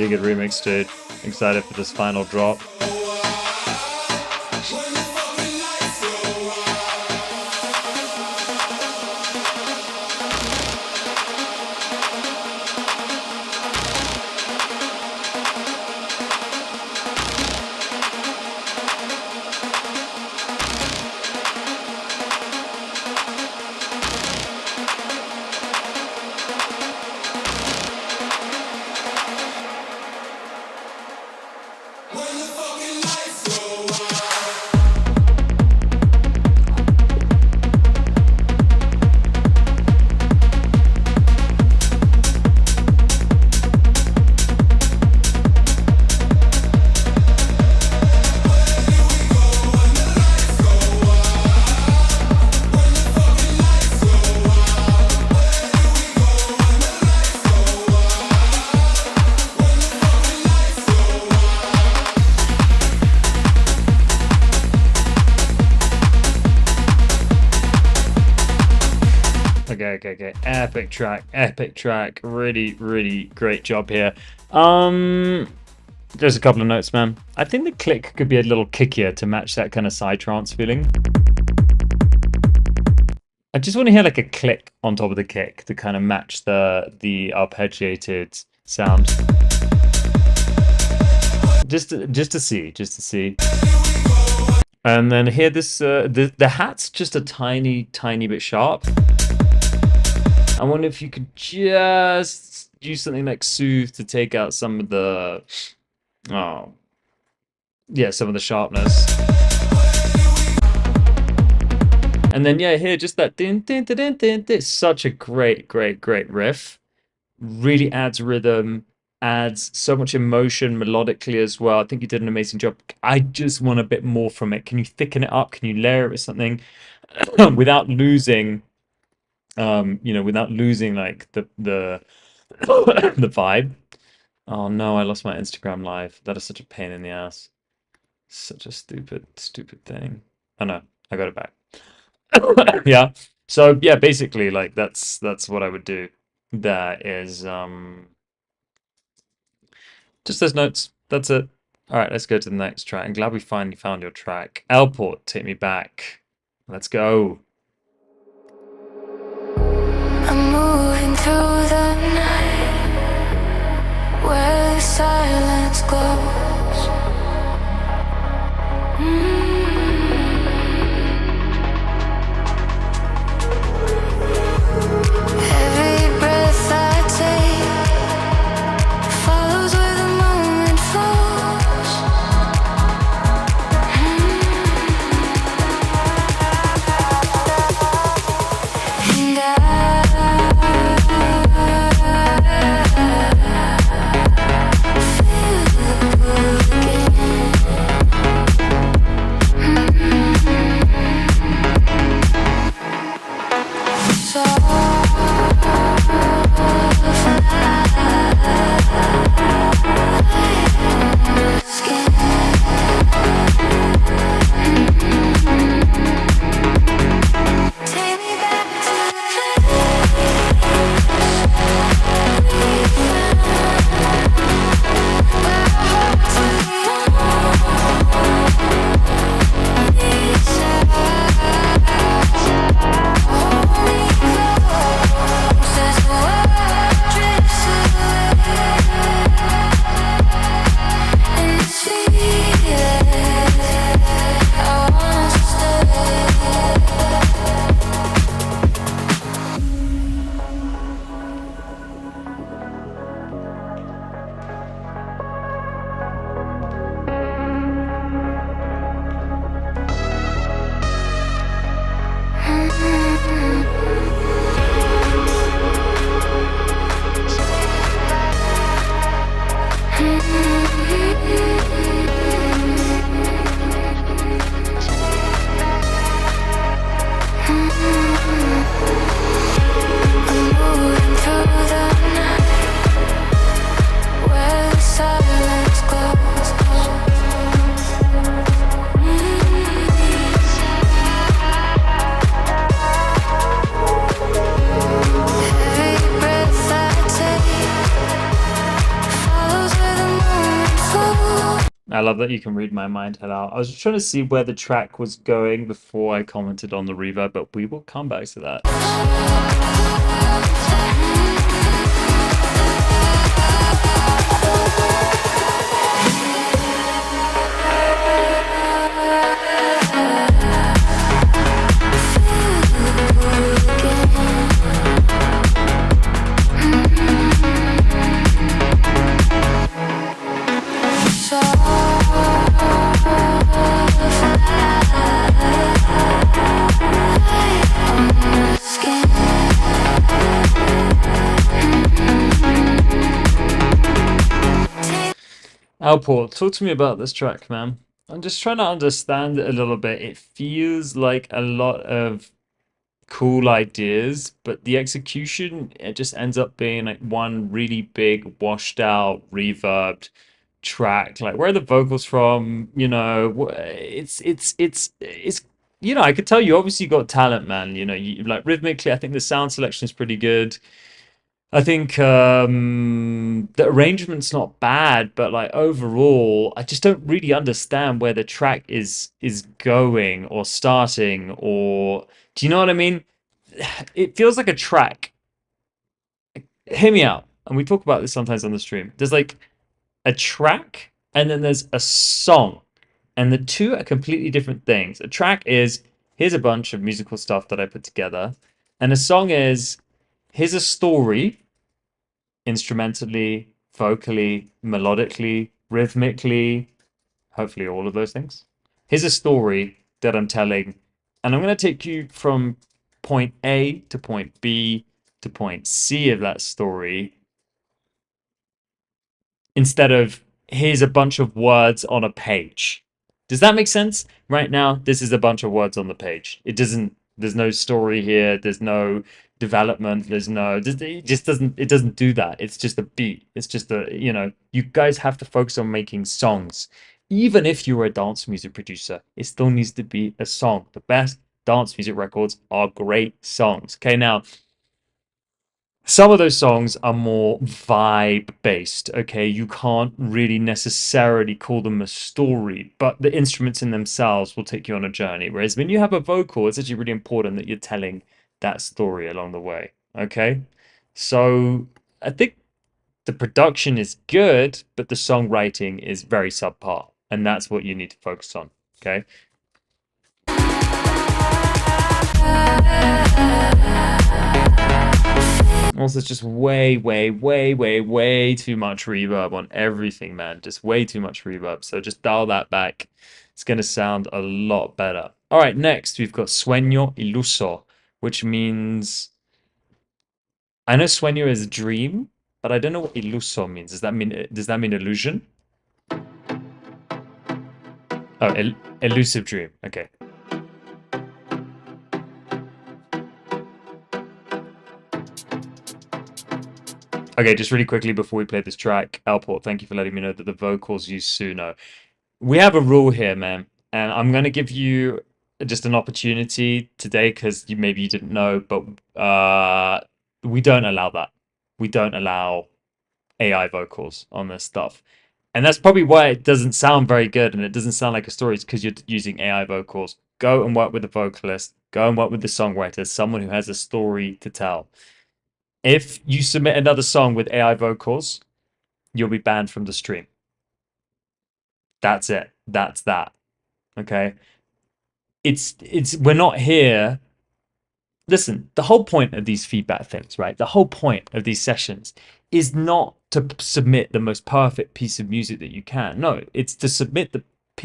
Speaker 2: Really good remix, dude. Excited for this final drop. Okay. Epic track. Really great job here. There's a couple of notes, man. I think the click could be a little kickier to match that kind of psytrance feeling. I just want to hear like a click on top of the kick to kind of match the arpeggiated sound. Just to see. And then here this the hat's just a tiny bit sharp. I wonder if you could just use something like Soothe to take out some of the, some of the sharpness. And then here, just that din din din din din. It's such a great riff. Really adds rhythm, adds so much emotion melodically as well. I think you did an amazing job. I just want a bit more from it. Can you thicken it up? Can you layer it with something without losing? Without losing like the the vibe. Oh no, I lost my Instagram live. That is such a pain in the ass. Such a stupid thing. Oh no, I got it back. Yeah. So yeah, basically like that's what I would do. That is just those notes. That's it. All right, let's go to the next track. I'm glad we finally found your track. Airport, Take Me Back. Let's go.
Speaker 8: I'm moving through the night where the silence glows. Every breath I take follows where the moment flows. And I feel
Speaker 2: I love that you can read my mind, Halal. I was just trying to see where the track was going before I commented on the reverb, but we will come back to that. Alport, talk to me about this track, man. I'm just trying to understand it a little bit. It feels like a lot of cool ideas, but the execution, it just ends up being like one really big, washed out, reverbed track. Like, where are the vocals from? It's I could tell you obviously got talent, man. You like rhythmically, I think the sound selection is pretty good. I think the arrangement's not bad, but like overall, I just don't really understand where the track is going or starting, or do you know what I mean? It feels like a track. Hear me out, and we talk about this sometimes on the stream. There's like a track, and then there's a song, and the two are completely different things. A track is here's a bunch of musical stuff that I put together, and a song is here's a story instrumentally, vocally, melodically, rhythmically, hopefully all of those things. Here's a story that I'm telling, and I'm going to take you from point A to point B to point C of that story instead of here's a bunch of words on a page. Does that make sense? Right now, this is a bunch of words on the page. There's no story here. There's no development. It doesn't do that. It's just a beat. It's just you guys have to focus on making songs. Even if you're a dance music producer, it still needs to be a song. The best dance music records are great songs. Okay, now some of those songs are more vibe based. Okay, you can't really necessarily call them a story, but the instruments in themselves will take you on a journey. Whereas when you have a vocal, it's actually really important that you're telling that story along the way. Okay, so I think the production is good, but the songwriting is very subpar, and that's what you need to focus on. Okay. Also, it's just way, way, way, way, way too much reverb on everything, man. Just way too much reverb. So just dial that back. It's going to sound a lot better. All right, next we've got sueño iluso, which means I know sueño is dream, but I don't know what iluso means. Does that mean illusion? Oh, elusive dream. Okay. Okay, just really quickly before we play this track, Alport, thank you for letting me know that the vocals use Suno. We have a rule here, man, and I'm gonna give you just an opportunity today because maybe you didn't know, but we don't allow that. We don't allow AI vocals on this stuff, and that's probably why it doesn't sound very good and it doesn't sound like a story. It's because you're using AI vocals. Go and work with a vocalist. Go and work with the songwriter, someone who has a story to tell. If you submit another song with AI vocals, you'll be banned from the stream. That's it. That's that. Okay. It's we're not here. Listen, the whole point of these feedback things, right? The whole point of these sessions is not to submit the most perfect piece of music that you can. No, it's to submit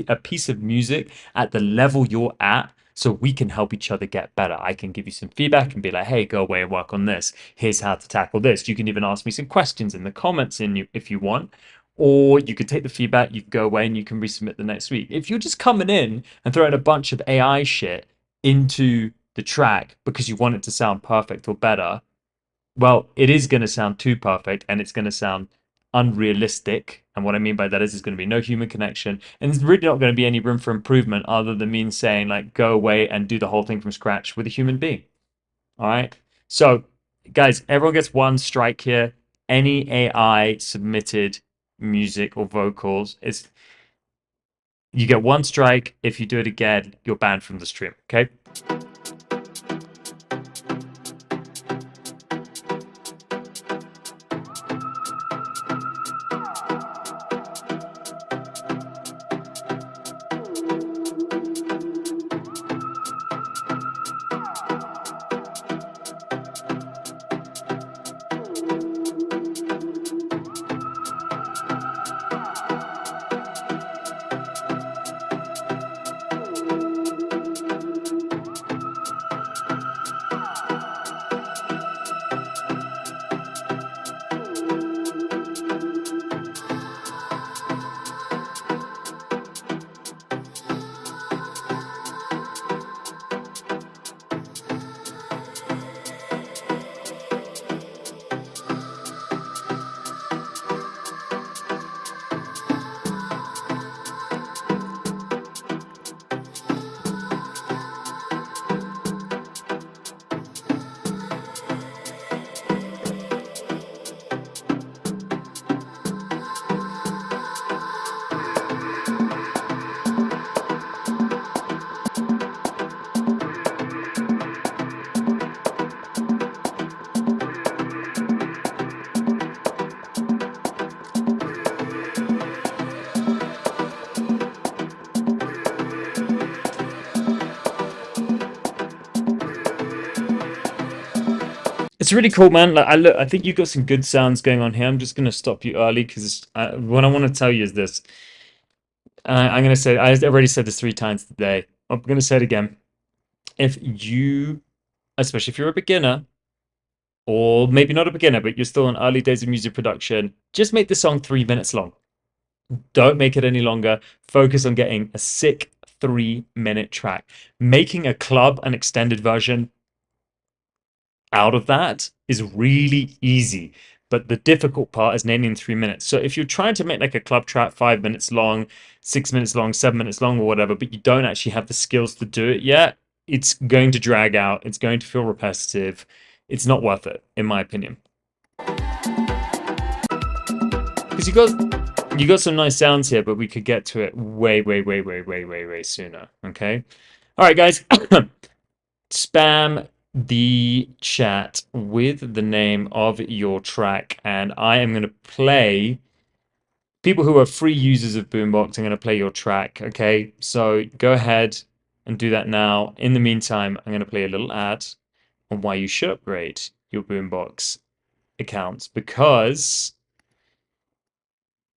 Speaker 2: a piece of music at the level you're at so we can help each other get better. I can give you some feedback and be like, hey, go away and work on this. Here's how to tackle this. You can even ask me some questions in the comments if you want. Or you could take the feedback, you can go away and you can resubmit the next week. If you're just coming in and throwing a bunch of AI shit into the track because you want it to sound perfect or better, well, it is going to sound too perfect and it's going to sound unrealistic. And what I mean by that is there's going to be no human connection and there's really not going to be any room for improvement other than me saying, like, go away and do the whole thing from scratch with a human being. All right. So, guys, everyone gets one strike here. Any AI submitted music or vocals is You get one strike. If you do it again, you're banned from the stream. Okay. It's really cool, man. Like, I think you got some good sounds going on here. I'm just gonna stop you early because what I want to tell you is this. I'm gonna say I already said this 3 times today. I'm gonna say it again. If you, especially if you're a beginner, or maybe not a beginner, but you're still in early days of music production, just make the song 3 minutes long. Don't make it any longer. Focus on getting a sick 3 minute track. Making a club an extended version out of that is really easy, but the difficult part is naming 3 minutes. So if you're trying to make like a club track 5 minutes long, 6 minutes long, 7 minutes long, or whatever, but you don't actually have the skills to do it yet, it's going to drag out. It's going to feel repetitive. It's not worth it, in my opinion. Because you got some nice sounds here, but we could get to it way sooner. Okay. All right, guys. Spam the chat with the name of your track, and I am going to play people who are free users of Boombox. I'm going to play your track. Okay, so go ahead and do that now. In the meantime, I'm going to play a little ad on why you should upgrade your Boombox accounts, because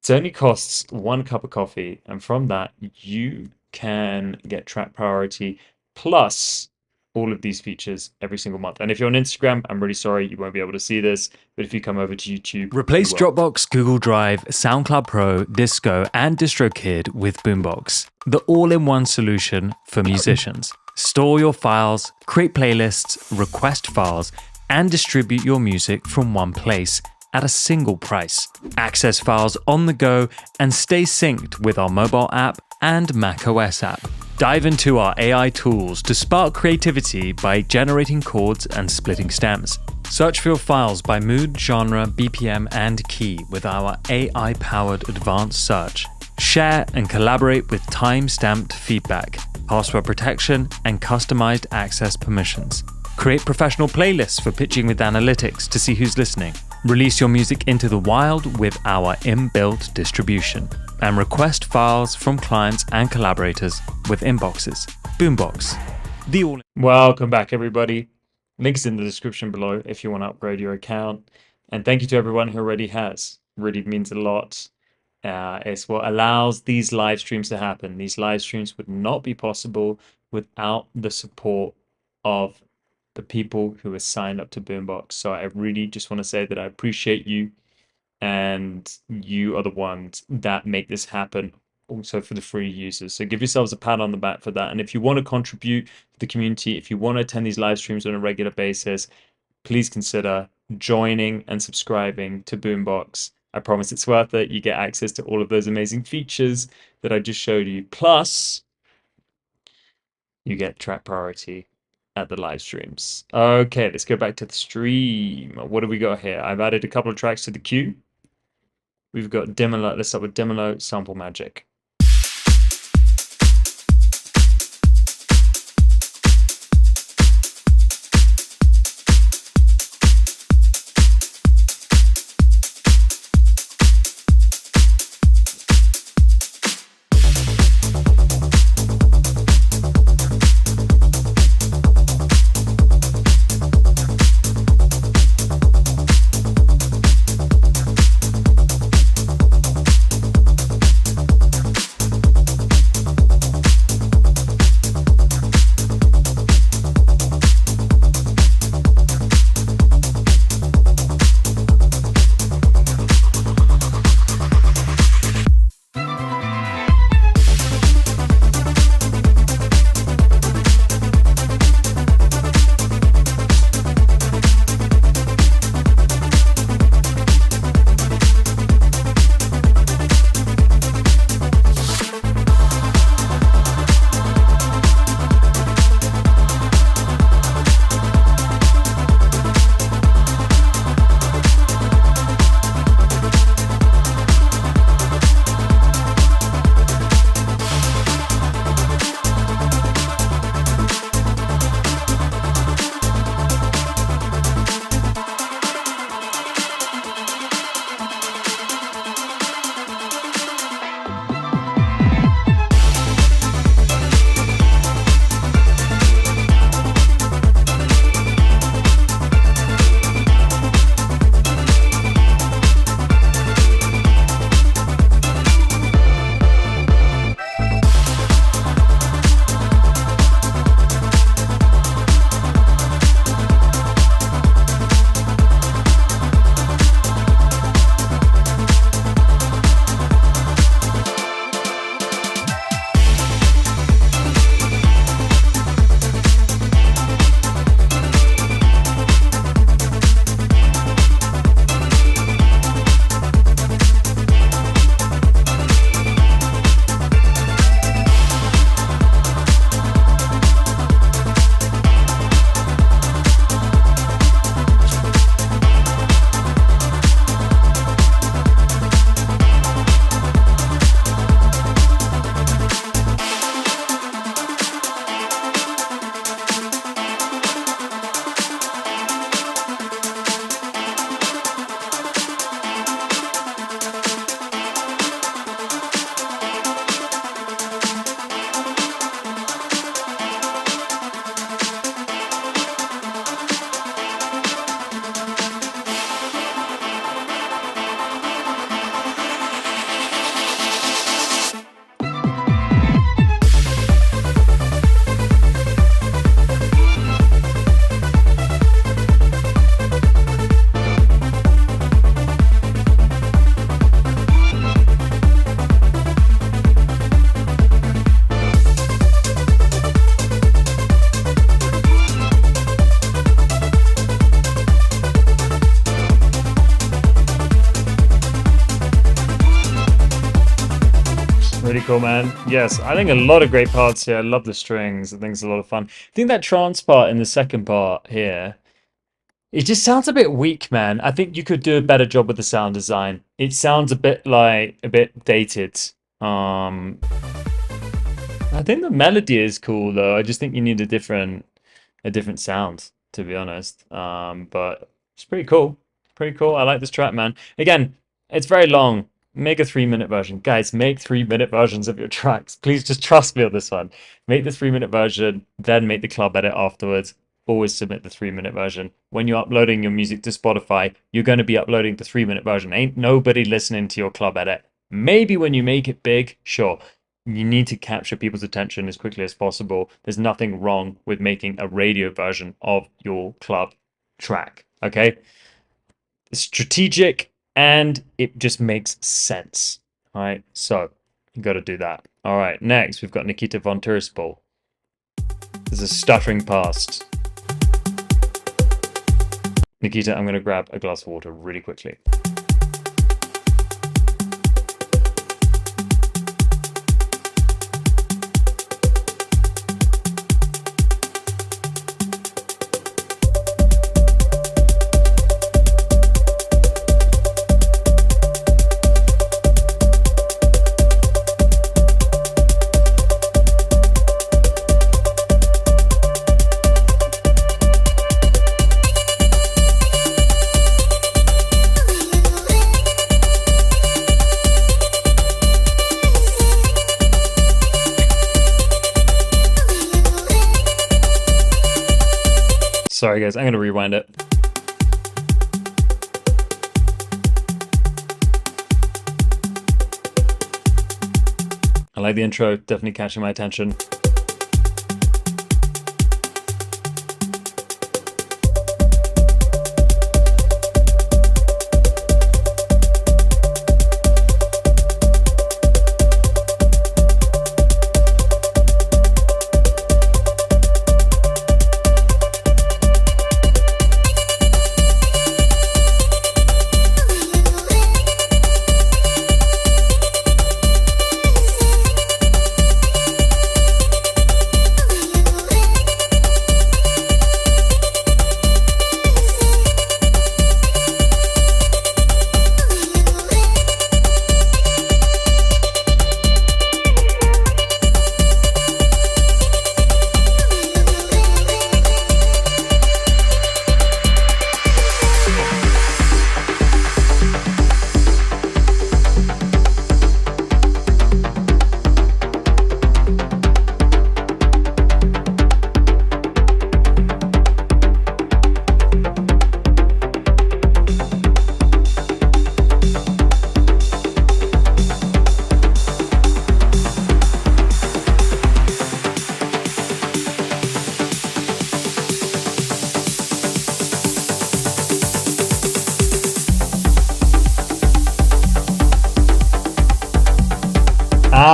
Speaker 2: it only costs 1 cup of coffee, and from that you can get track priority plus all of these features every single month. And if you're on Instagram, I'm really sorry you won't be able to see this, but if you come over to YouTube,
Speaker 7: Replace
Speaker 2: you will.
Speaker 7: Dropbox, Google Drive, SoundCloud Pro, Disco, and DistroKid with Boombox, the all-in-one solution for musicians. Store your files, create playlists, request files, and distribute your music from one place at a single price. Access files on the go and stay synced with our mobile app and macOS app. Dive into our AI tools to spark creativity by generating chords and splitting stems. Search for your files by mood, genre, BPM, and key with our AI-powered advanced search. Share and collaborate with time-stamped feedback, password protection, and customized access permissions. Create professional playlists for pitching with analytics to see who's listening. Release your music into the wild with our inbuilt distribution. And request files from clients and collaborators with inboxes. Boombox, the all.
Speaker 2: Welcome back, everybody. Links in the description below if you want to upgrade your account. And thank you to everyone who already has. Really means a lot. It's what allows these live streams to happen. These live streams would not be possible without the support of the people who are signed up to Boombox. So I really just want to say that I appreciate you, and you are the ones that make this happen also for the free users. So give yourselves a pat on the back for that. And if you want to contribute to the community, if you want to attend these live streams on a regular basis, please consider joining and subscribing to Boombox. I promise it's worth it. You get access to all of those amazing features that I just showed you. Plus, you get track priority at the live streams. Okay, let's go back to the stream. What do we got here? I've added a couple of tracks to the queue. We've got Demolo. Let's start with Demolo, Sample Magic. Really cool, man. Yes, I think a lot of great parts here. I love the strings. I think it's a lot of fun. I think that trance part in the second part here, it just sounds a bit weak, man. I think you could do a better job with the sound design. It sounds a bit like a bit dated. Um, I think the melody is cool though. I just think you need a different sound, to be honest. But it's pretty cool. Pretty cool. I like this track, man. Again, it's very long. Make a 3 minute version. Guys, make 3 minute versions of your tracks. Please just trust me on this one. Make the 3 minute version, then make the club edit afterwards. Always submit the 3 minute version. When you're uploading your music to Spotify, you're going to be uploading the 3 minute version. Ain't nobody listening to your club edit. Maybe when you make it big, sure. You need to capture people's attention as quickly as possible. There's nothing wrong with making a radio version of your club track, okay? It's strategic and it just makes sense, all right? So you got to do that. All right, next we've got Nikita von Terspel. There's a stuttering past. Nikita, I'm going to grab a glass of water really quickly. Sorry guys, I'm going to rewind it. I like the intro, definitely catching my attention.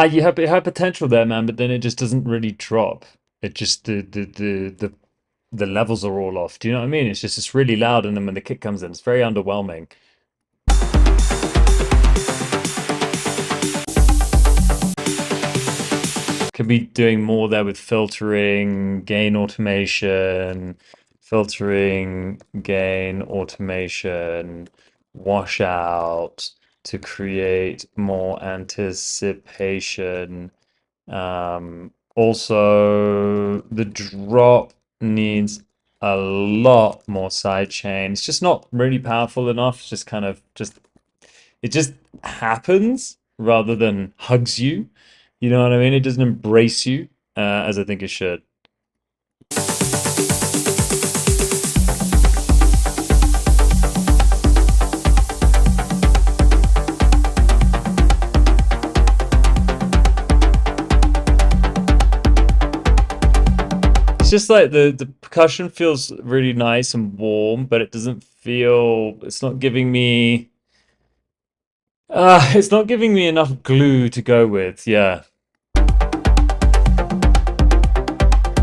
Speaker 2: It had potential there, man, but then it just doesn't really drop. It just the levels are all off. Do you know what I mean? It's really loud, and then when the kick comes in, it's very underwhelming. Could be doing more there with filtering, gain automation, washout to create more anticipation. Also, the drop needs a lot more sidechain. It's just not really powerful enough. It's just kind of it just happens rather than hugs you. You know what I mean? It doesn't embrace you as I think it should. Just like the percussion feels really nice and warm, but it doesn't feel, it's not giving me enough glue to go with. Yeah, it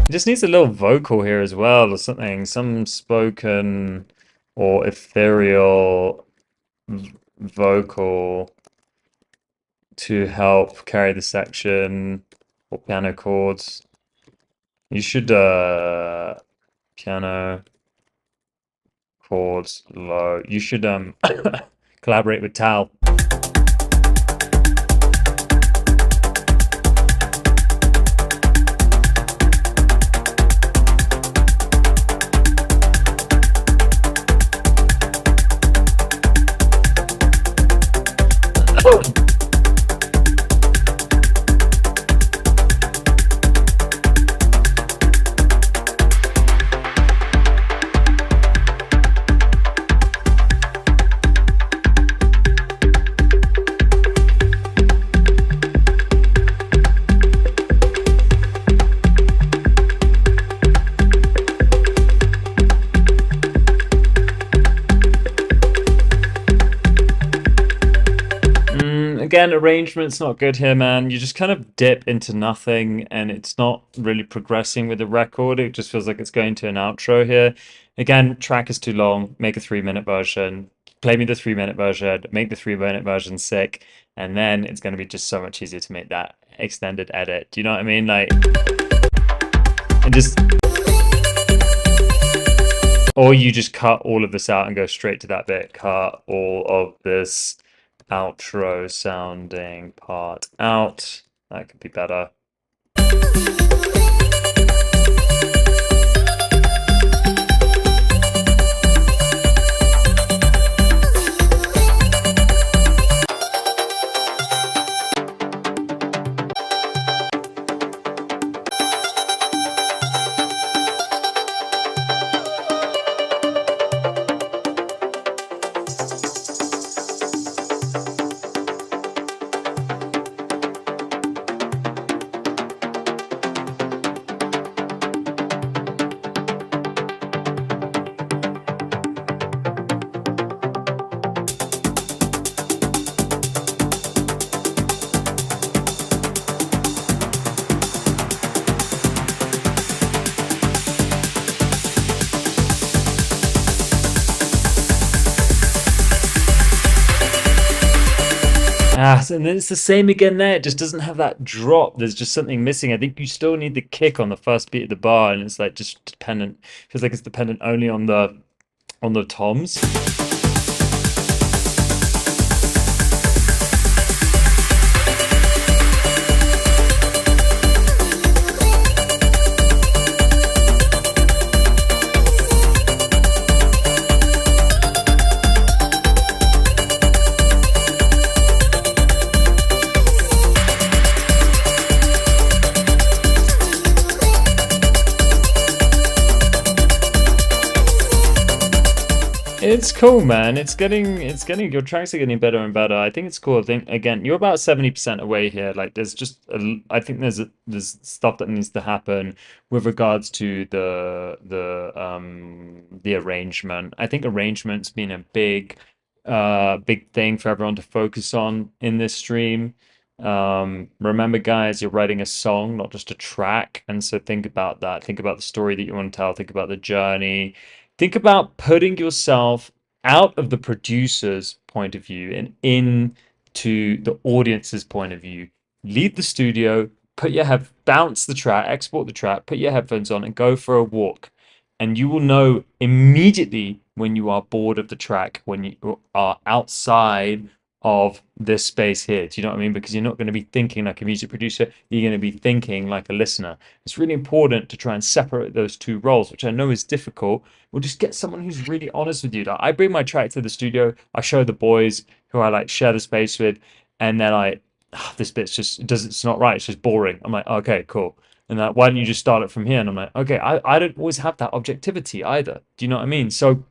Speaker 2: just needs a little vocal here as well, or something, some spoken or ethereal vocal to help carry the section or piano chords. You should piano chords low. You should collaborate with Tal. Again, arrangement's not good here, man. You just kind of dip into nothing and it's not really progressing with the record. It just feels like it's going to an outro here. Again, track is too long. Make a 3-minute version. Play me the 3-minute version. Make the 3-minute version sick. And then it's going to be just so much easier to make that extended edit. Do you know what I mean? Like, and just... Or you just cut all of this out and go straight to that bit. Cut all of this outro sounding part out. That could be better. And then it's the same again there. It just doesn't have that drop. There's just something missing. I think you still need the kick on the first beat of the bar, and it's like just dependent. Feels like it's dependent only on the toms. It's cool, man. It's getting your tracks are getting better and better. I think it's cool. I think again, you're about 70% away here. Like there's just I think there's stuff that needs to happen with regards to the arrangement. I think arrangement's been a big thing for everyone to focus on in this stream. Remember guys, you're writing a song, not just a track, and so think about that. Think about the story that you want to tell, think about the journey. Think about putting yourself out of the producer's point of view and into the audience's point of view. Leave the studio, bounce the track, export the track, put your headphones on and go for a walk. And you will know immediately when you are bored of the track, when you are outside of this space here. Do you know what I mean? Because you're not going to be thinking like a music producer, you're going to be thinking like a listener. It's really important to try and separate those two roles, which I know is difficult. We'll just get someone who's really honest with you. Like, I bring my track to the studio, I show the boys who I like share the space with, and they're like, oh, this bit's just it's not right, it's just boring. I'm like, okay, cool. And why don't you just start it from here? And I'm like, okay, I don't always have that objectivity either. Do you know what I mean? So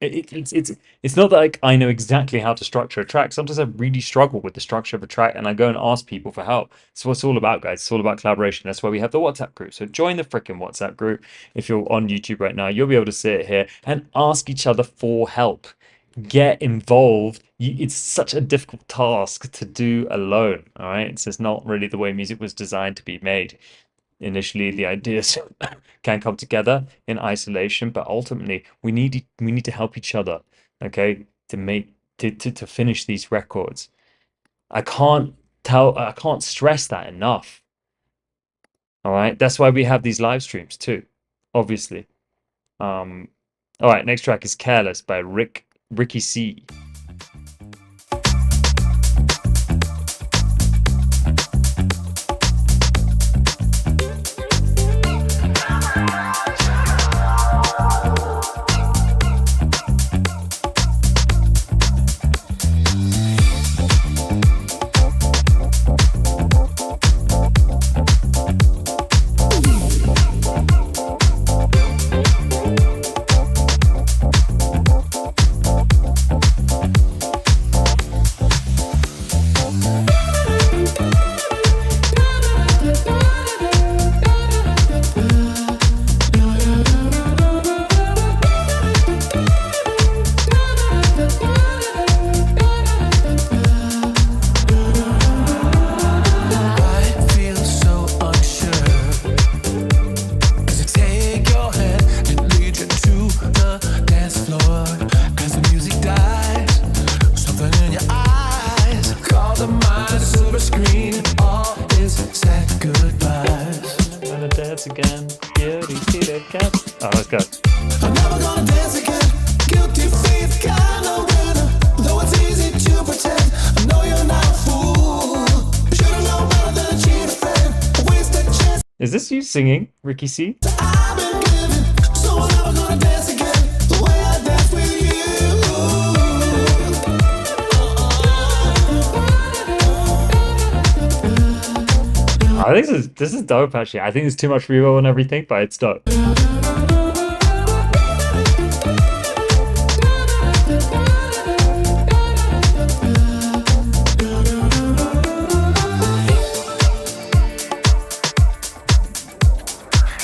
Speaker 2: it's not that like I know exactly how to structure a track. Sometimes I really struggle with the structure of a track and I go and ask people for help. That's what it's all about, guys. It's all about collaboration. That's why we have the WhatsApp group. So join the freaking WhatsApp group. If you're on YouTube right now, you'll be able to sit here and ask each other for help. Get involved. It's such a difficult task to do alone. All right. It's just not really the way music was designed to be made. Initially, the ideas can come together in isolation, but ultimately we need to help each other, okay, to finish these records. I can't stress that enough. All right. That's why we have these live streams too, obviously. Um, all right, next track is Careless by Ricky C.
Speaker 3: I feel so unsure as I take your hand and lead you to the dance floor. As the music dies, something in your eyes call the mind a silver screen. All is said goodbyes.
Speaker 2: Wanna dance again? Beauty, see cat. Oh, let's go.
Speaker 3: I'm never gonna dance again. Guilty feet, kind of rhythm. Though it's easy to pretend, I know you're not a fool. Should've known better than to cheat a friend. Waste a chance
Speaker 2: Is this you singing, Ricky C?
Speaker 3: I've been given. So I'm never gonna dance again the way I dance with
Speaker 2: I think this is dope actually. I think there's too much reverb and everything, but it's dope.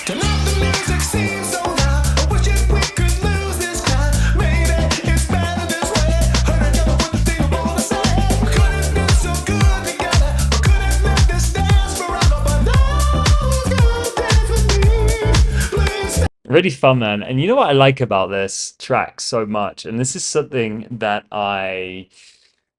Speaker 3: Tonight the music seems so loud. I wish if we could lose this crowd. Maybe it's better this way. Hurt together with the thing I wanna say. We could have been so good together. We could have lived this dance forever. But now who's gonna dance with me? Please stay.
Speaker 2: Really fun, man. And you know what I like about this track so much? And this is something that I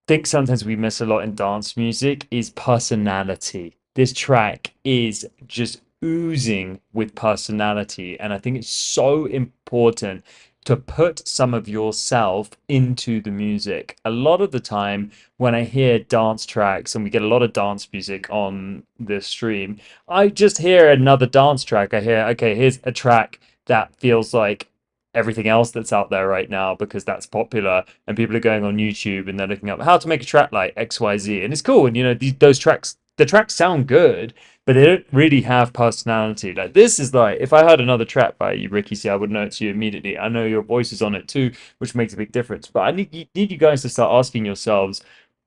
Speaker 2: think sometimes we miss a lot in dance music is personality. This track is just oozing with personality, and I think it's so important to put some of yourself into the music. A lot of the time when I hear dance tracks, and we get a lot of dance music on this stream, I just hear another dance track. I hear, okay, here's a track that feels like everything else that's out there right now because that's popular and people are going on YouTube and they're looking up how to make a track like XYZ, and it's cool. And you know, those tracks, the tracks sound good, but they don't really have personality. Like this is like, if I heard another track by you, Ricky C, I would know it's you immediately. I know your voice is on it too, which makes a big difference. But I need you guys to start asking yourselves,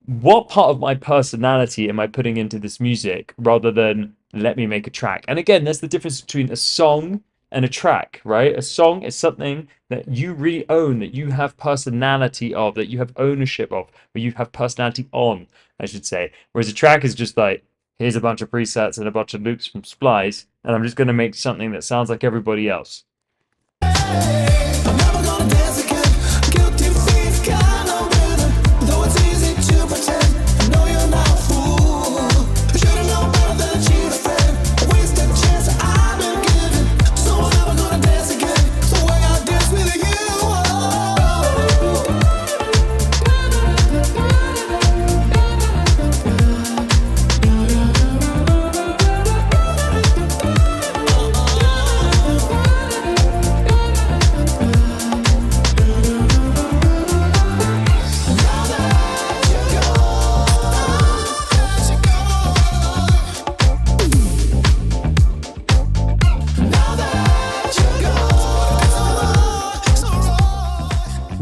Speaker 2: what part of my personality am I putting into this music rather than let me make a track? And again, there's the difference between a song and a track, right? A song is something that you really own, that you have personality of, that you have ownership of, or you have personality on, I should say. Whereas a track is just like, here's a bunch of presets and a bunch of loops from Splice, and I'm just going to make something that sounds like everybody else.
Speaker 3: I'm never gonna dance again. Guilty feet, kind of rhythm. Though it's easy to pretend, I know you're not a fool. Should've known better than to cheat a friend. Waste a chance I've been given. So I'm never gonna dance again the way I dance with you.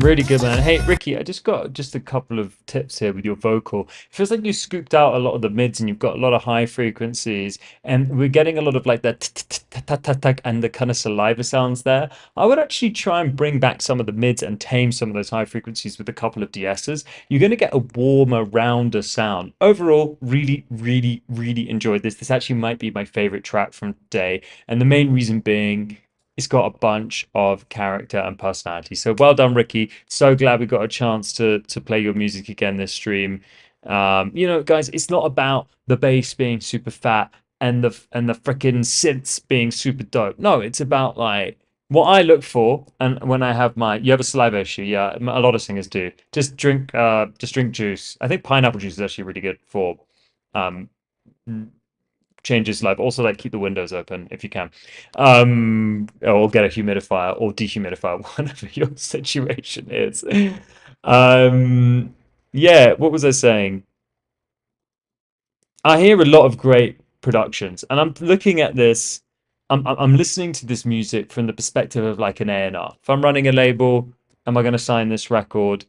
Speaker 2: Really good, man. Hey, Ricky, I just got just a couple of tips here with your vocal. It feels like you scooped out a lot of the mids and you've got a lot of high frequencies, and we're getting a lot of like that and the kind of saliva sounds there. I would actually try and bring back some of the mids and tame some of those high frequencies with a couple of DSs. You're going to get a warmer, rounder sound. Overall, really, really, really enjoyed this. This actually might be my favorite track from today, and the main reason being, it's got a bunch of character and personality. So well done, Ricky. So glad we got a chance to play your music again this stream. You know, guys, it's not about the bass being super fat and the freaking synths being super dope. No, it's about like what I look for, and when I have my, you have a saliva issue, yeah, a lot of singers do. Just drink juice. I think pineapple juice is actually really good for um changes life. Also, like keep the windows open if you can, or get a humidifier or dehumidifier, whatever your situation is. Um, yeah, what was I saying? I hear a lot of great productions, and I'm looking at this. I'm listening to this music from the perspective of like an A&R. If I'm running a label, am I going to sign this record?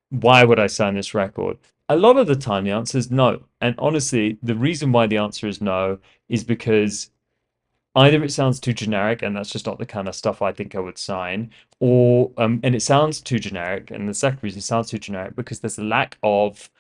Speaker 2: Why would I sign this record? A lot of the time, the answer is no. And honestly, the reason why the answer is no is because either it sounds too generic, and that's just not the kind of stuff I think I would sign, or and it sounds too generic. And the second reason it sounds too generic because there's a lack of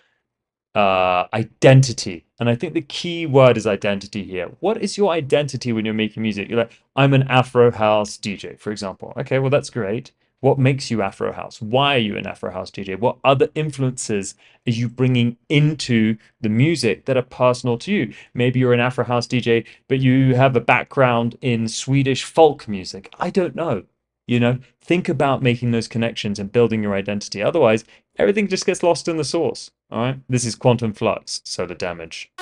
Speaker 2: identity. And I think the key word is identity here. What is your identity when you're making music? You're like, I'm an Afro house DJ, for example. Okay, well, that's great. What makes you Afro house? Why are you an Afro house DJ? What other influences are you bringing into the music that are personal to you? Maybe you're an Afro house DJ, but you have a background in Swedish folk music. I don't know. You know, think about making those connections and building your identity. Otherwise, everything just gets lost in the source. All right. This is Quantum Flux, Solar Damage.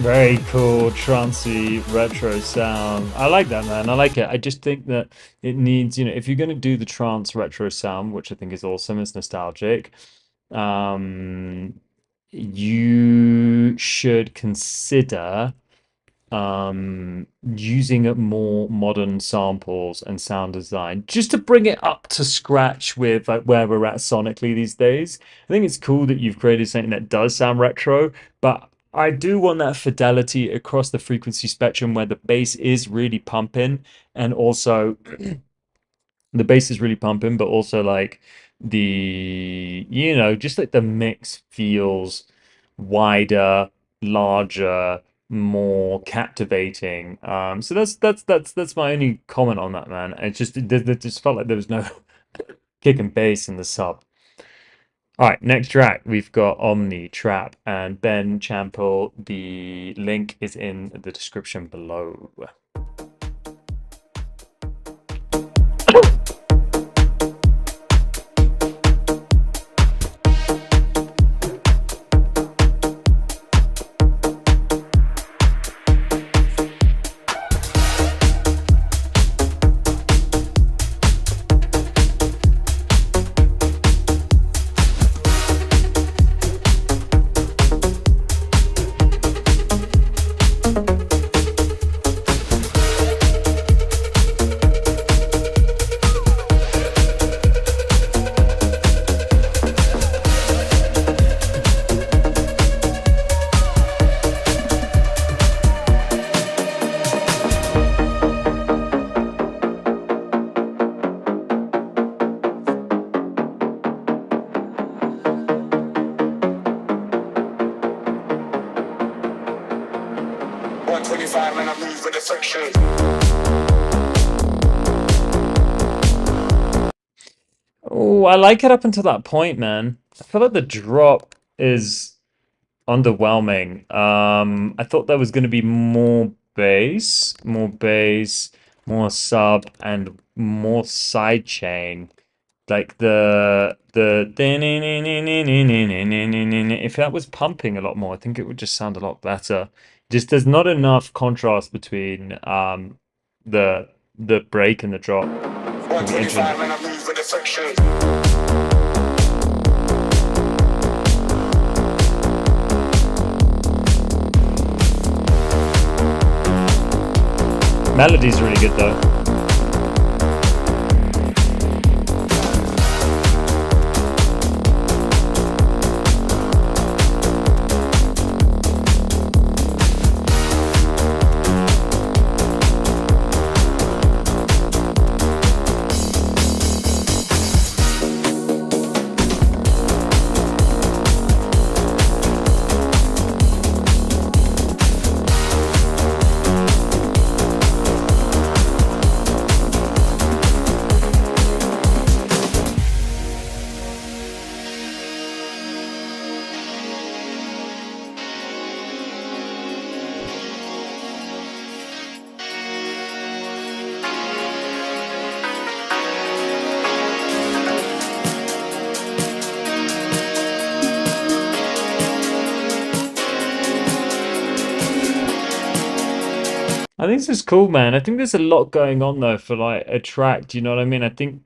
Speaker 2: Very cool, trancey, retro sound. I like that, man. I like it. I just think that it needs, you know, if you're going to do the trance retro sound, which I think is awesome, it's nostalgic, um, you should consider using more modern samples and sound design just to bring it up to scratch with like where we're at sonically these days. I think it's cool that you've created something that does sound retro, but I do want that fidelity across the frequency spectrum where the bass is really pumping, and also the bass is really pumping, but also like just like the mix feels wider, larger, more captivating. So that's my only comment on that, man. It just felt like there was no kick and bass in the sub. All right, next track we've got Omni Trap and Ben Champel. The link is in the description below.
Speaker 3: 125 and I move with the friction.
Speaker 2: Oh, I like it up until that point, man. I feel like the drop is underwhelming. I thought there was going to be more bass, more sub, and more side chain. Like the if that was pumping a lot more, I think it would just sound a lot better. Just there's not enough contrast between the the break and the drop. Can be interesting.
Speaker 3: 125 and I move with the friction.
Speaker 2: Melody's really good though. I think this is cool, man. I think there's a lot going on though for like a track. Do you know what I mean? I think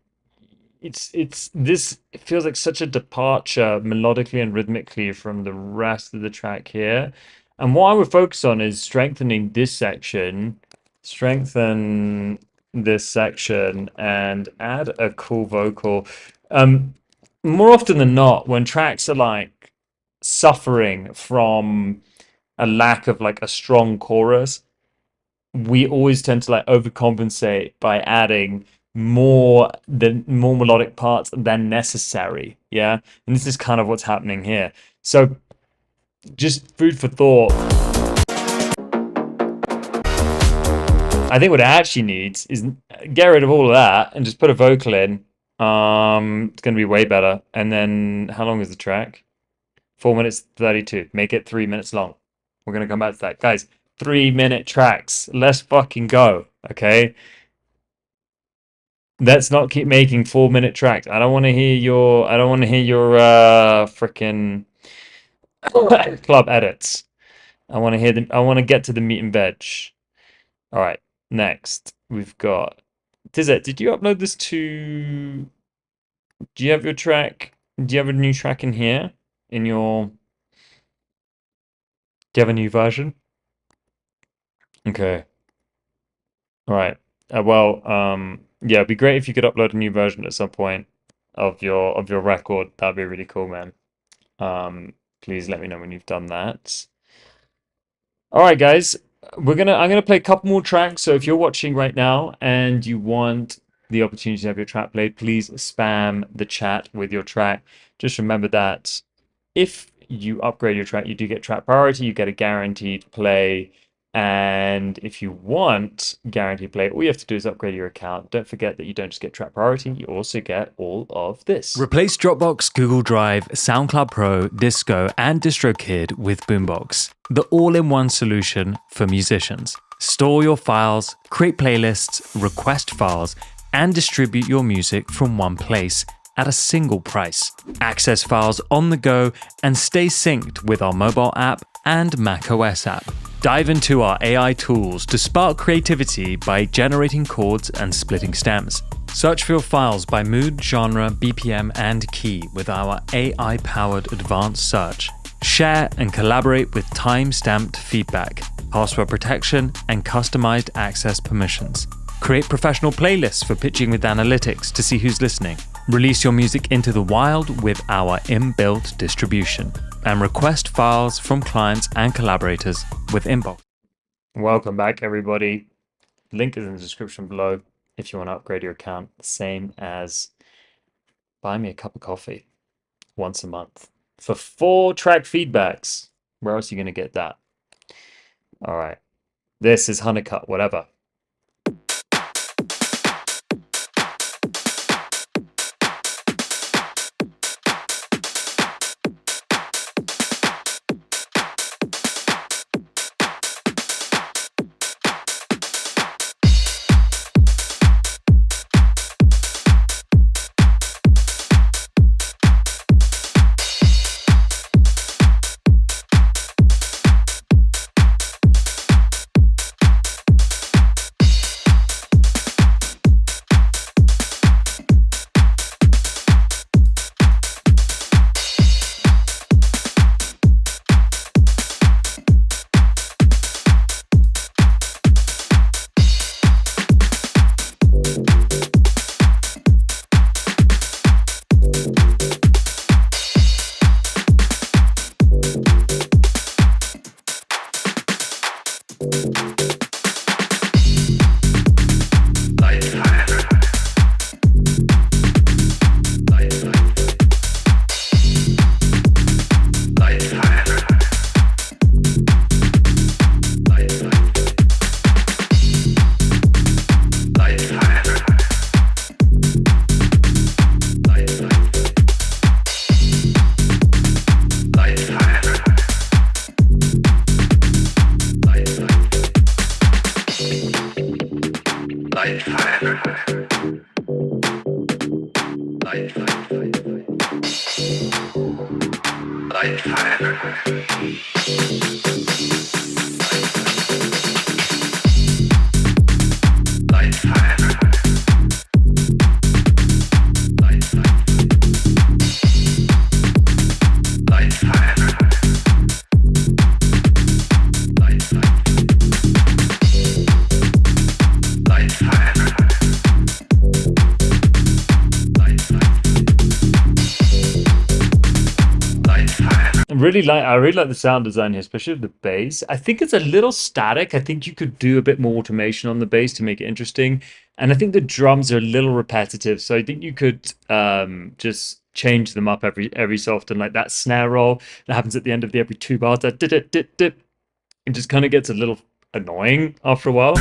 Speaker 2: it's this it feels like such a departure melodically and rhythmically from the rest of the track here. And what I would focus on is strengthening this section, strengthen this section, and add a cool vocal. Um, More often than not, when tracks are like suffering from a lack of like a strong chorus, we always tend to like overcompensate by adding more melodic parts than necessary. Yeah. And this is kind of what's happening here. So just food for thought. I think what it actually needs is get rid of all of that and just put a vocal in. It's gonna be way better. And then how long is the track? 4 minutes 32. Make it 3 minutes long. We're gonna come back to that. Guys, 3 minute tracks. Let's fucking go. Okay. Let's not keep making 4 minute tracks. I don't want to hear your freaking club edits. I want to hear them. I want to get to the meat and veg. All right. Next, we've got Tizet. Did you upload this to? Do you have your track? Do you have a new track in here? In your? Do you have a new version? Okay. All right. Yeah, it'd be great if you could upload a new version at some point of your record. That'd be really cool, man. Please let me know when you've done that. All right, guys, I'm gonna play a couple more tracks. So if you're watching right now and you want the opportunity to have your track played, please spam the chat with your track. Just remember that if you upgrade your track, you do get track priority, you get a guaranteed play. And if you want guaranteed play, all you have to do is upgrade your account. Don't forget that you don't just get track priority, you also get all of this.
Speaker 7: Replace Dropbox, Google Drive, SoundCloud Pro, Disco, and DistroKid with Boombox, the all-in-one solution for musicians. Store your files, create playlists, request files, and distribute your music from one place at a single price. Access files on the go and stay synced with our mobile app and macOS app. Dive into our AI tools to spark creativity by generating chords and splitting stems. Search for your files by mood, genre, BPM, and key with our AI-powered advanced search. Share and collaborate with time-stamped feedback, password protection, and customized access permissions. Create professional playlists for pitching with analytics to see who's listening. Release your music into the wild with our inbuilt distribution. And request files from clients and collaborators with Inbox.
Speaker 2: Welcome back, everybody. Link is in the description below if you want to upgrade your account. Same as buy me a cup of coffee once a month for 4 track feedbacks. Where else are you going to get that? All right. This is Honeycut, whatever. I really like the sound design here, especially with the bass. I think it's a little static. I think you could do a bit more automation on the bass to make it interesting. And I think the drums are a little repetitive. So I think you could just change them up every so often, like that snare roll that happens at the end of every 2 bars. That dip, dip, dip, dip. It just kind of gets a little annoying after a while.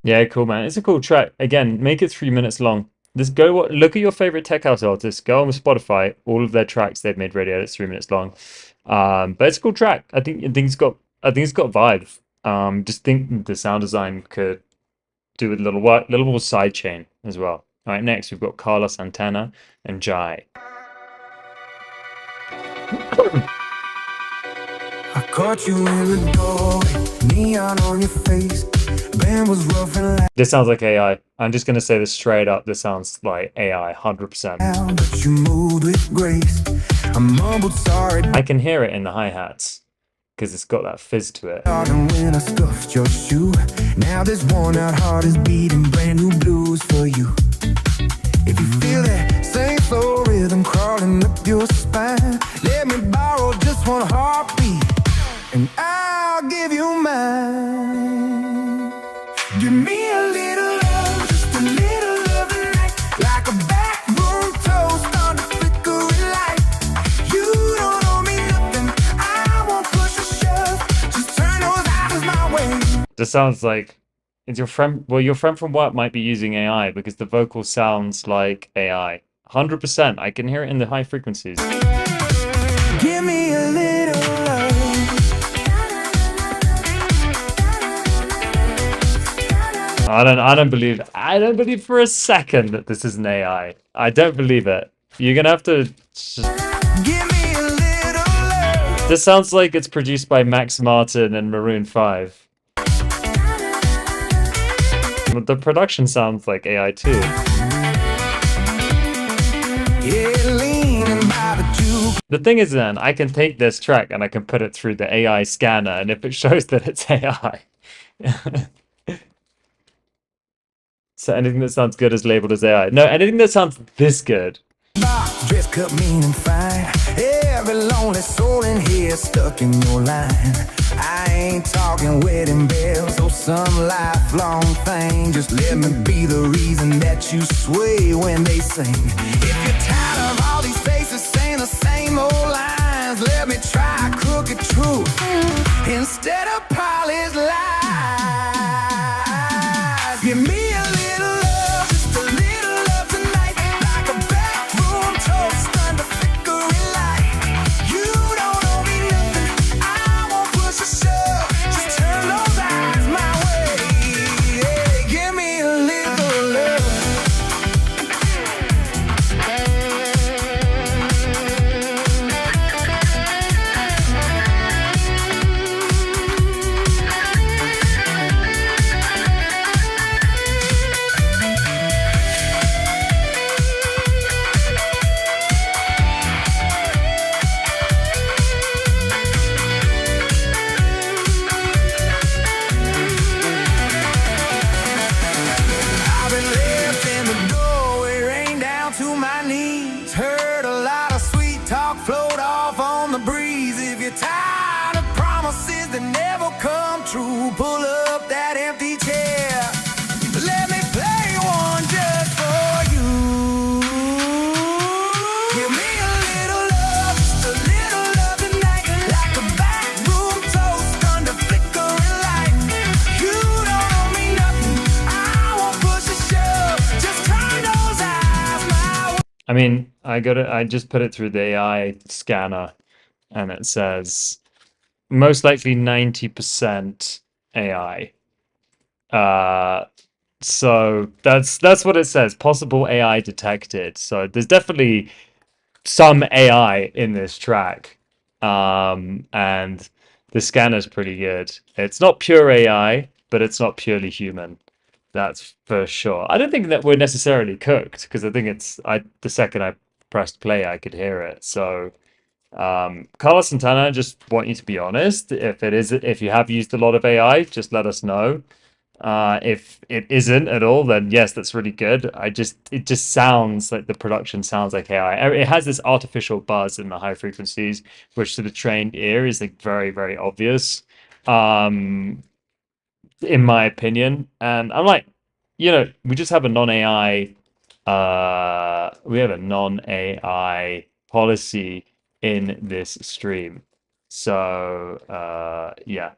Speaker 2: Yeah, cool, man. It's a cool track. Again, make it 3 minutes long. Look at your favorite tech house artists. Go on Spotify. All of their tracks they've made radio edits 3 minutes long. But it's a cool track. I think it's got vibe. Just think the sound design could do with a little more sidechain as well. All right, next we've got Carlos Santana and Jai.
Speaker 9: I caught you in the doorway, neon on your face. Band was rough and
Speaker 2: This sounds like AI. I'm just gonna say this straight up. This sounds like AI, 100%.
Speaker 9: loud, but you moved with grace. I mumbled sorry,
Speaker 2: I can hear it in the hi-hats because it's got that fizz to it.
Speaker 9: darling, when I scuffed your shoe. Now this worn out heart is beating brand new blues for you. If you feel that same slow rhythm crawling up your spine, let me borrow just one heartbeat, and I'll give you mine. Give me a little love, just a little love tonight, like a backroom toast on the flickering light. You don't owe me nothing, I won't push or shove, just turn those eyes my way.
Speaker 2: This sounds like it's your friend. Well, your friend from work might be using AI because the vocal sounds like AI. 100%. I can hear it in the high frequencies.
Speaker 9: Give me a little love.
Speaker 2: I don't believe for a second that this is an AI. I don't believe it. You're gonna have to.
Speaker 9: Give me a little love.
Speaker 2: This sounds like it's produced by Max Martin and Maroon 5. But the production sounds like AI too.
Speaker 9: Yeah, leaning by the juke.
Speaker 2: The thing is then, I can take this track and I can put it through the AI scanner, and if it shows that it's AI. So anything that sounds good is labeled as AI. No, anything that sounds this good.
Speaker 9: Dress cut mean and fine. Every lonely soul in here stuck in your line. I ain't talking wedding bells or some lifelong thing. Just let me be the reason that you sway when they sing. If you're tired of all these faces saying the same old lines, let me try crooked truth instead of polished lies. Give me a little love, just a little love tonight, like a backroom toast under flickering light. You don't owe me nothing, I won't push or shove, just turn those eyes my way. Yeah, give me a little love. I've been left in the doorway, rain down to my knees. Heard a lot of sweet talk float off on the breeze. If you're tired of promises that never come true, pull up that empty chair. Let me play one just for you. Give me a little love, just a little love tonight, like a backroom toast under flickering light. You don't owe me nothing, I won't push or shove, just turn those eyes my way.
Speaker 2: I mean, I just put it through the AI scanner and it says most likely 90% AI. So that's what it says. Possible AI detected. So there's definitely some AI in this track. And the scanner's pretty good. It's not pure AI, but it's not purely human. That's for sure. I don't think that we're necessarily cooked because I think the second I pressed play, I could hear it. So, Carlos Santana, just want you to be honest. If you have used a lot of AI, just let us know. If it isn't at all, then yes, that's really good. It just sounds like the production sounds like AI. It has this artificial buzz in the high frequencies, which to the trained ear is like very, very obvious. In my opinion. And I'm like, we just have a non-AI policy in this stream. So yeah,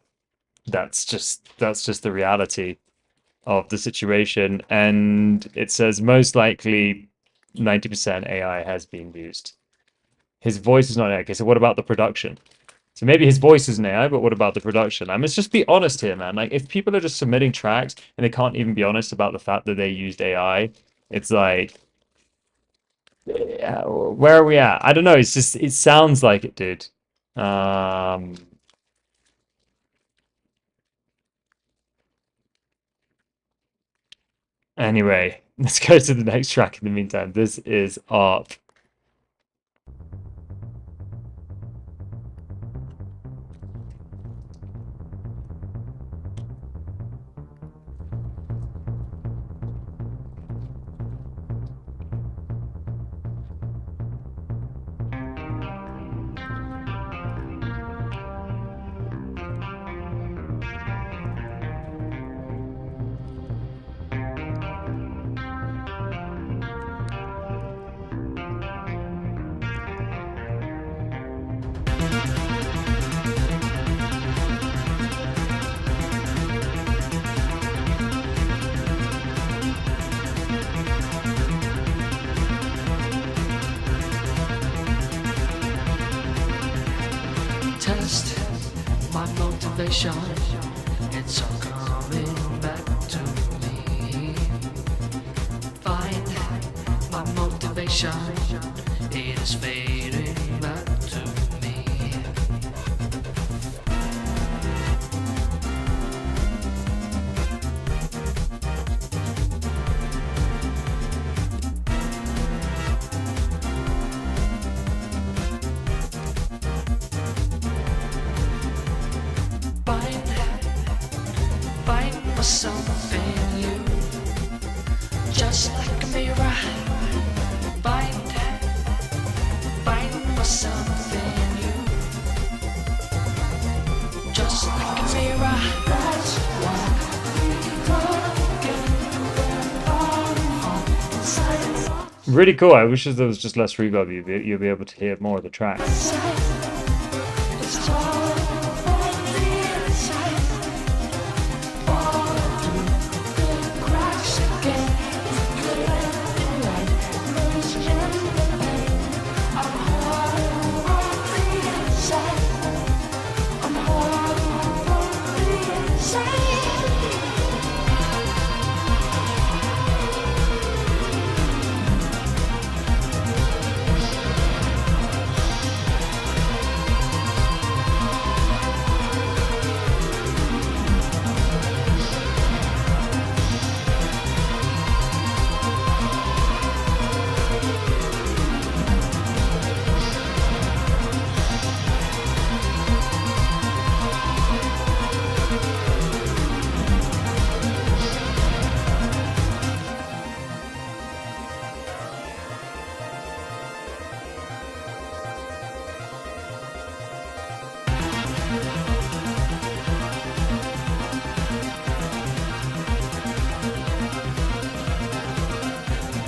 Speaker 2: that's just the reality of the situation. And it says most likely 90% AI has been used. His voice is not AI. Okay, so what about the production? So maybe his voice is an AI, but what about the production? I mean, let's just be honest here, man. Like, if people are just submitting tracks and they can't even be honest about the fact that they used AI, it's like, Where are we at? I don't know. It's just it sounds like it, dude. Um, anyway, let's go to the next track in the meantime. This is art.
Speaker 3: Test my motivation. It's all coming back to me. Find my motivation. It is fading back to me. Find myself in you, just like a mirror. Find myself in you, just like a mirror. That's why
Speaker 2: Really cool. I wish there was just less reverb. You'll be able to hear more of the track.
Speaker 3: it's all on the inside. Fall through the cracks again. I'm hard on the inside. I'm hard on the inside.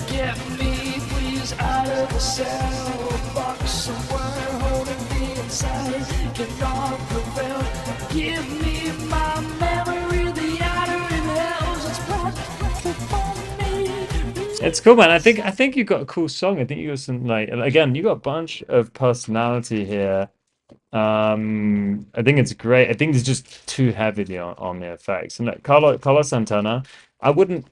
Speaker 3: Get me, please, out of the cell box somewhere holding me inside. Cannot prevail. Give me my memory, the outer hells. It's perfect for me.
Speaker 2: It's cool, man. I think you got a cool song. I think you got some like again, you got a bunch of personality here. I think it's great. I think it's just too heavily on the effects. And like Carlos Santana, I wouldn't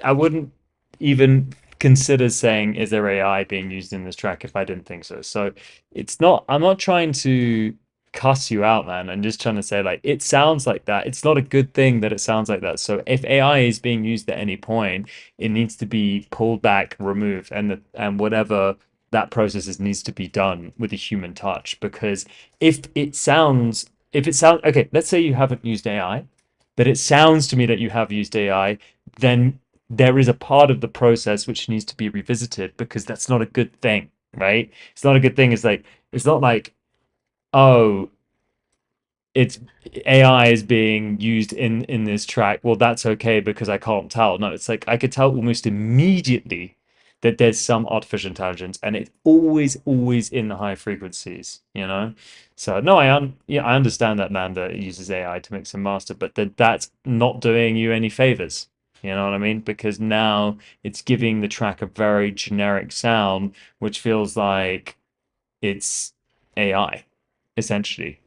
Speaker 2: I wouldn't even consider saying is there AI being used in this track if I didn't think so. So it's not I'm not trying to cuss you out, man. I'm just trying to say like it sounds like that. It's not a good thing that it sounds like that. So if AI is being used at any point, it needs to be pulled back, removed, and whatever that process is needs to be done with a human touch. Because if it sounds okay, let's say you haven't used AI, but it sounds to me that you have used AI, then there is a part of the process which needs to be revisited because that's not a good thing, right? It's not a good thing. It's not like, oh, it's AI is being used in this track. Well, that's okay because I can't tell. No, it's like I could tell almost immediately that there's some artificial intelligence, and it's always in the high frequencies, you know. So no, yeah, I understand that, man, that it uses AI to mix and master, but that's not doing you any favors. You know what I mean? Because now it's giving the track a very generic sound, which feels like it's AI, essentially.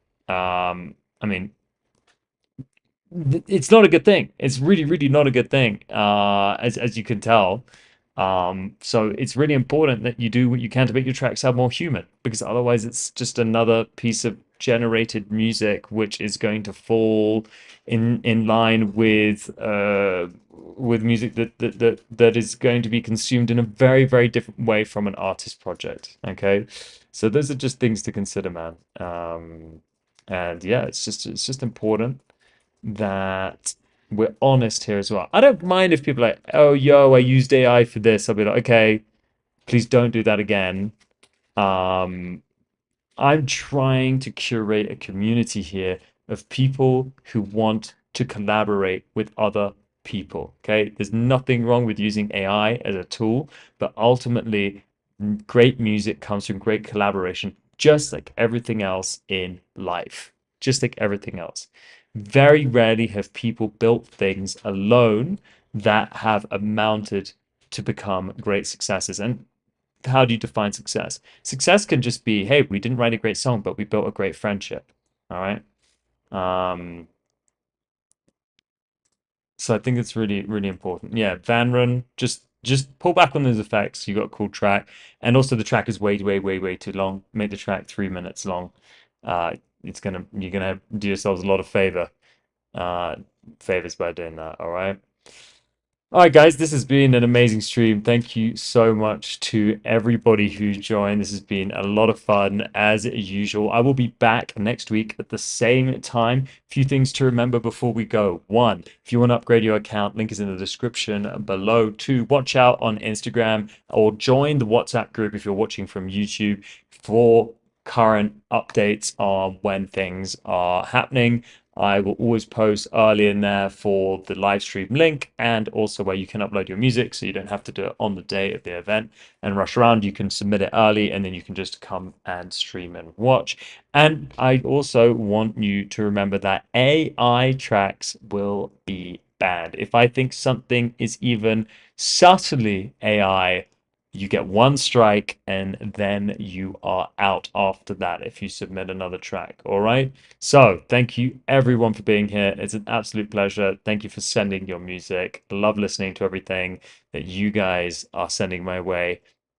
Speaker 2: I mean, it's not a good thing. It's really not a good thing, as you can tell. So it's really important that you do what you can to make your track sound more human, because otherwise it's just another piece of generated music which is going to fall in line with music that is going to be consumed in a very, very different way from an artist project. Okay, so those are just things to consider, man. And yeah, it's just important that we're honest here as well. I don't mind if people are like, oh, yo, I used AI for this. I'll be like, okay, please don't do that again. Um, I'm trying to curate a community here of people who want to collaborate with other people. Okay, there's nothing wrong with using AI as a tool, but ultimately, great music comes from great collaboration, just like everything else in life. Just like everything else. Very rarely have people built things alone that have amounted to become great successes. And how do you define success? Success can just be, hey, we didn't write a great song, but we built a great friendship. All right. Um, so I think it's really, really important. Yeah, Van Run, just pull back on those effects. You got a cool track, and also the track is way, way, way, way too long. Make the track 3 minutes long. You're gonna do yourselves a lot of uh, favors by doing that. All right. All right, guys, this has been an amazing stream. Thank you so much to everybody who joined. This has been a lot of fun as usual. I will be back next week at the same time. A few things to remember before we go. One, if you want to upgrade your account, link is in the description below. Two, watch out on Instagram or join the WhatsApp group if you're watching from YouTube for current updates on when things are happening. I will always post early in there for the live stream link and also where you can upload your music so you don't have to do it on the day of the event and rush around. You can submit it early and then you can just come and stream and watch. And I also want you to remember that AI tracks will be banned. If I think something is even subtly AI, you get one strike and then you are out after that if you submit another track. All right. So, thank you everyone for being here. It's an absolute pleasure. Thank you for sending your music. I love listening to everything that you guys are sending my way.